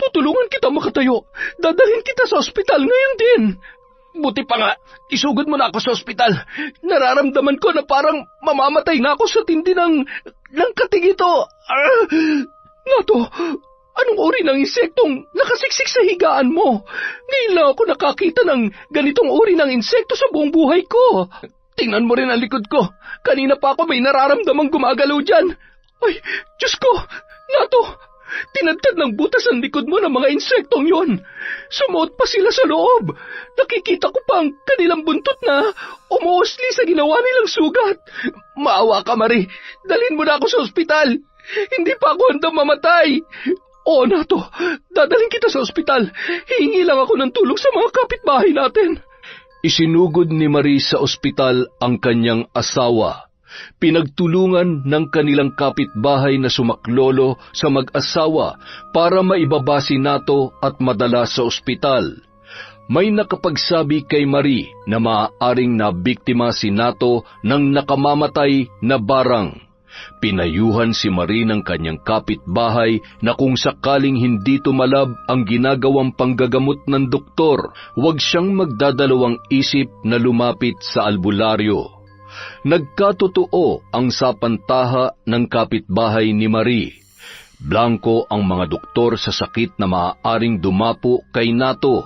Tutulungan kita makatayo. Dadalhin kita sa ospital ngayon din. Buti pa nga, isugod mo na ako sa ospital. Nararamdaman ko na parang mamamatay na ako sa tindi ng katig ito. Nato, anong uri ng insektong nakasiksik sa higaan mo? Ngayon lang ako nakakita ng ganitong uri ng insekto sa buong buhay ko. Tingnan mo rin ang likod ko. Kanina pa ako may nararamdamang gumagalaw dyan. Ay, Diyos ko! Nato, Tinadtad ng butas ang likod mo ng mga insektong yon. Sumuot pa sila sa loob. Nakikita ko pa ang kanilang buntot na umuusli sa ginawa nilang sugat. Maawa ka, Marie. Dalhin mo na ako sa ospital. Hindi pa ako handang mamatay. Oo, Nato. Dadalhin kita sa ospital. Hihingi lang ako ng tulong sa mga kapitbahay natin. Isinugod ni Marie sa ospital ang kanyang asawa. Pinagtulungan ng kanilang kapitbahay na sumaklolo sa mag-asawa para maibaba si Nato at madala sa ospital. May nakapagsabi kay Marie na maaaring nabiktima si Nato ng nakamamatay na barang. Pinayuhan si Marie ng kanyang kapitbahay na kung sakaling hindi tumalab ang ginagawang panggagamot ng doktor, huwag siyang magdadalawang isip na lumapit sa albularyo. Nagkatotoo ang sapantaha ng kapitbahay ni Marie. Blanko ang mga doktor sa sakit na maaaring dumapo kay Nato.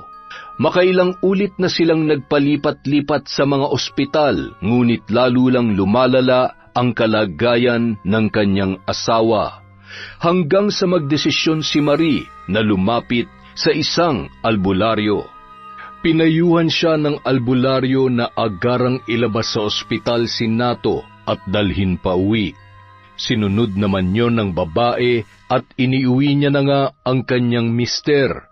Makailang ulit na silang nagpalipat-lipat sa mga ospital, ngunit lalo lang lumalala ang kalagayan ng kanyang asawa. Hanggang sa magdesisyon si Marie na lumapit sa isang albularyo. Pinayuhan siya ng albularyo na agarang ilabas sa ospital si Nato at dalhin pa uwi. Sinunod naman yon ng babae at iniuwi niya na nga ang kanyang mister.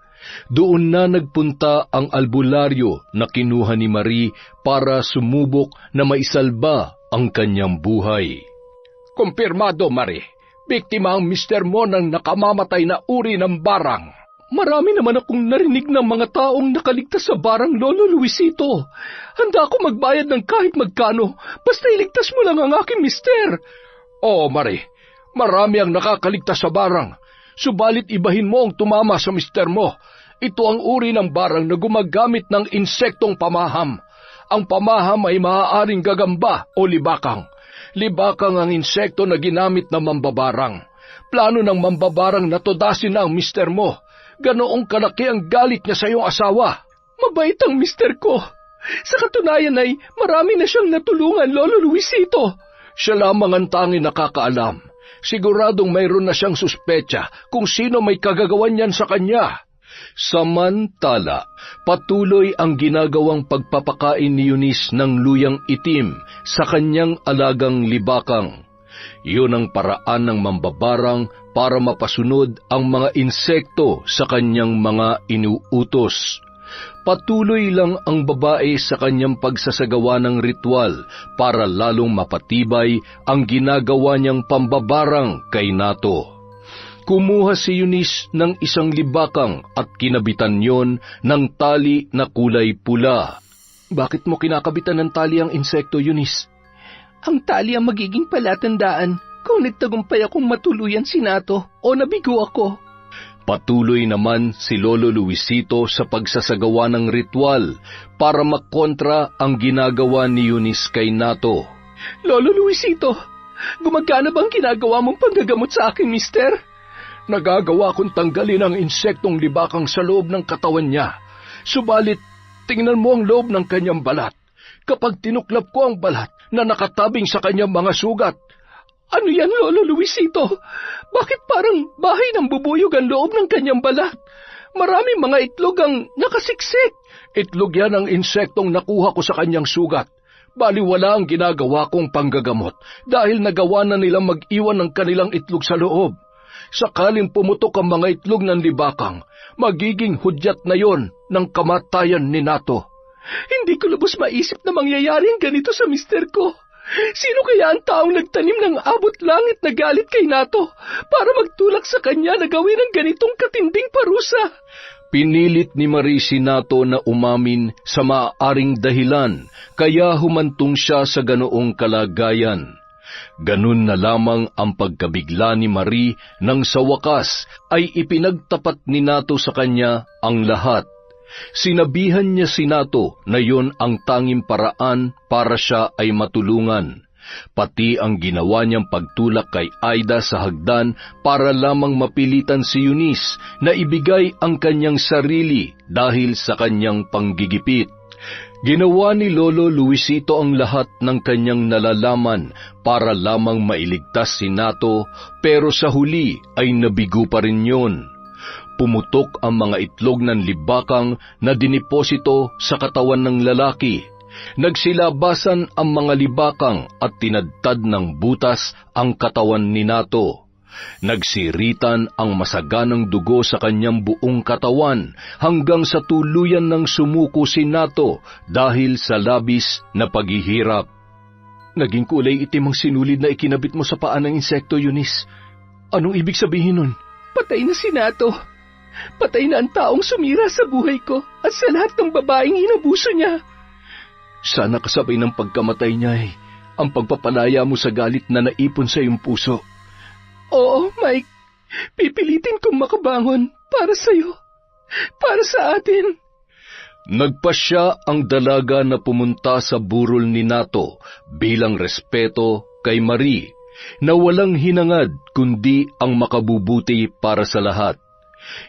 Doon na nagpunta ang albularyo na kinuha ni Marie para sumubok na maisalba ang kanyang buhay. Kumpirmado, Marie. Biktima ang mister mo ng nakamamatay na uri ng barang. Marami naman akong narinig ng mga taong nakaligtas sa barang, Lolo Luisito. Handa ako magbayad ng kahit magkano, basta iligtas mo lang ang aking mister. Oo, Marie. Marami ang nakakaligtas sa barang. Subalit ibahin mo ang tumama sa mister mo. Ito ang uri ng barang na gumagamit ng insektong pamaham. Ang pamaham ay maaaring gagamba o libakang. Libakang ang insekto na ginamit ng mambabarang. Plano ng mambabarang na tudasin na ang mister mo. Ganoong kalaki ang galit niya sa iyong asawa. Mabait ang mister ko. Sa katunayan ay marami na siyang natulungan, Lolo Luisito. Siya lamang ang tanging nakakaalam. Siguradong mayroon na siyang suspecha kung sino may kagagawan niyan sa kanya. Samantala, patuloy ang ginagawang pagpapakain ni Eunice ng luyang itim sa kanyang alagang libakang. Iyon ang paraan ng mambabarang para mapasunod ang mga insekto sa kanyang mga inuutos. Patuloy lang ang babae sa kanyang pagsasagawa ng ritual para lalong mapatibay ang ginagawa niyang pambabarang kay Nato. Kumuha si Eunice ng isang libakang at kinabitan yon ng tali na kulay pula. Bakit mo kinakabitan ng tali ang insekto, Eunice? Ang tali ang magiging palatandaan kung nagtagumpay akong matuluyan si Nato o nabigo ako. Patuloy naman si Lolo Luisito sa pagsasagawa ng ritual para makontra ang ginagawa ni Eunice kay Nato. Lolo Luisito, gumagana bang ginagawa mong panggagamot sa aking mister? Nagagawa kong tanggalin ang insektong libakang sa loob ng katawan niya. Subalit, tingnan mo ang loob ng kanyang balat. Kapag tinuklap ko ang balat na nakatabing sa kanyang mga sugat. Ano yan, Lolo Luisito? Bakit parang bahay ng bubuyog ang loob ng kanyang balat? Maraming mga itlog ang nakasiksik. Itlog yan ang insektong nakuha ko sa kanyang sugat. Baliwala ang ginagawa kong panggagamot dahil nagawa na nilang mag-iwan ng kanilang itlog sa loob. Sakaling pumutok ang mga itlog ng libakang, magiging hudyat na yon ng kamatayan ni Nato. Hindi ko lubos maisip na mangyayari ang ganito sa mister ko. Sino kaya ang taong nagtanim ng abot langit na galit kay Nato para magtulak sa kanya na gawin ang ganitong katinding parusa? Pinilit ni Marie si Nato na umamin sa maaaring dahilan, kaya humantong siya sa ganoong kalagayan. Ganun na lamang ang pagkabigla ni Marie nang sa wakas ay ipinagtapat ni Nato sa kanya ang lahat. Sinabihan niya si Nato na yon ang tanging paraan para siya ay matulungan. Pati ang ginawa niyang pagtulak kay Aida sa hagdan para lamang mapilitan si Eunice na ibigay ang kanyang sarili dahil sa kanyang panggigipit. Ginawa ni Lolo Luisito ang lahat ng kanyang nalalaman para lamang mailigtas si Nato, pero sa huli ay nabigo pa rin yun. Pumutok ang mga itlog ng libakang na diniposito sa katawan ng lalaki. Nagsilabasan ang mga libakang at tinadtad ng butas ang katawan ni Nato. Nagsiritan ang masaganang dugo sa kanyang buong katawan hanggang sa tuluyan ng sumuko si Nato dahil sa labis na paghihirap. Naging kulay itim ang sinulid na ikinabit mo sa paa ng insekto, Eunice. Anong ibig sabihin nun? Patay na si Nato. Patay na ang taong sumira sa buhay ko at sa lahat ng babaeng inabuso niya. Sana kasabay ng pagkamatay niya ang pagpapalaya mo sa galit na naipon sa iyong puso. Oo, Mike. Pipilitin kong makabangon para sa'yo. Para sa atin. Nagpasya ang dalaga na pumunta sa burol ni Nato bilang respeto kay Marie, na walang hinangad kundi ang makabubuti para sa lahat.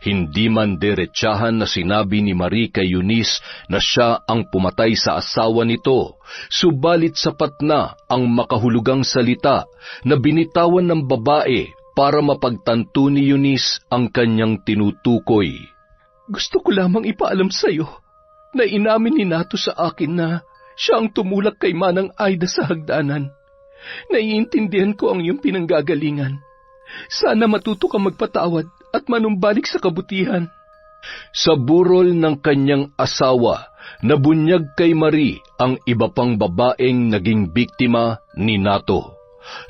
Hindi man diretsahan na sinabi ni Marie kay Eunice na siya ang pumatay sa asawa nito, subalit sapat na ang makahulugang salita na binitawan ng babae para mapagtanto ni Eunice ang kanyang tinutukoy. Gusto ko lamang ipaalam sa iyo na inamin ni Nato sa akin na siya ang tumulak kay Manang Aida sa hagdanan. Naiintindihan ko ang iyong pinanggagalingan. Sana matuto ka magpatawad at manumbalik sa kabutihan. Sa burol ng kanyang asawa, nabunyag kay Marie ang iba pang babaeng naging biktima ni Nato.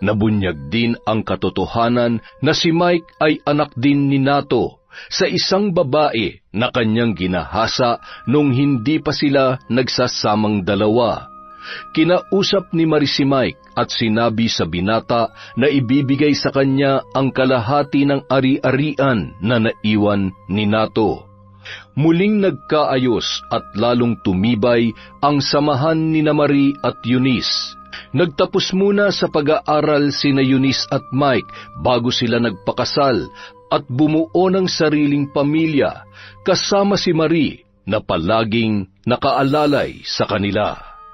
Nabunyag din ang katotohanan na si Mike ay anak din ni Nato sa isang babae na kanyang ginahasa nung hindi pa sila nagsasamang dalawa. Kinausap ni Marie si Mike at sinabi sa binata na ibibigay sa kanya ang kalahati ng ari-arian na naiwan ni Nato. Muling nagkaayos at lalong tumibay ang samahan ni Marie at Eunice. Nagtapos muna sa pag-aaral sina Eunice at Mike bago sila nagpakasal at bumuo ng sariling pamilya kasama si Marie na palaging nakaalalay sa kanila.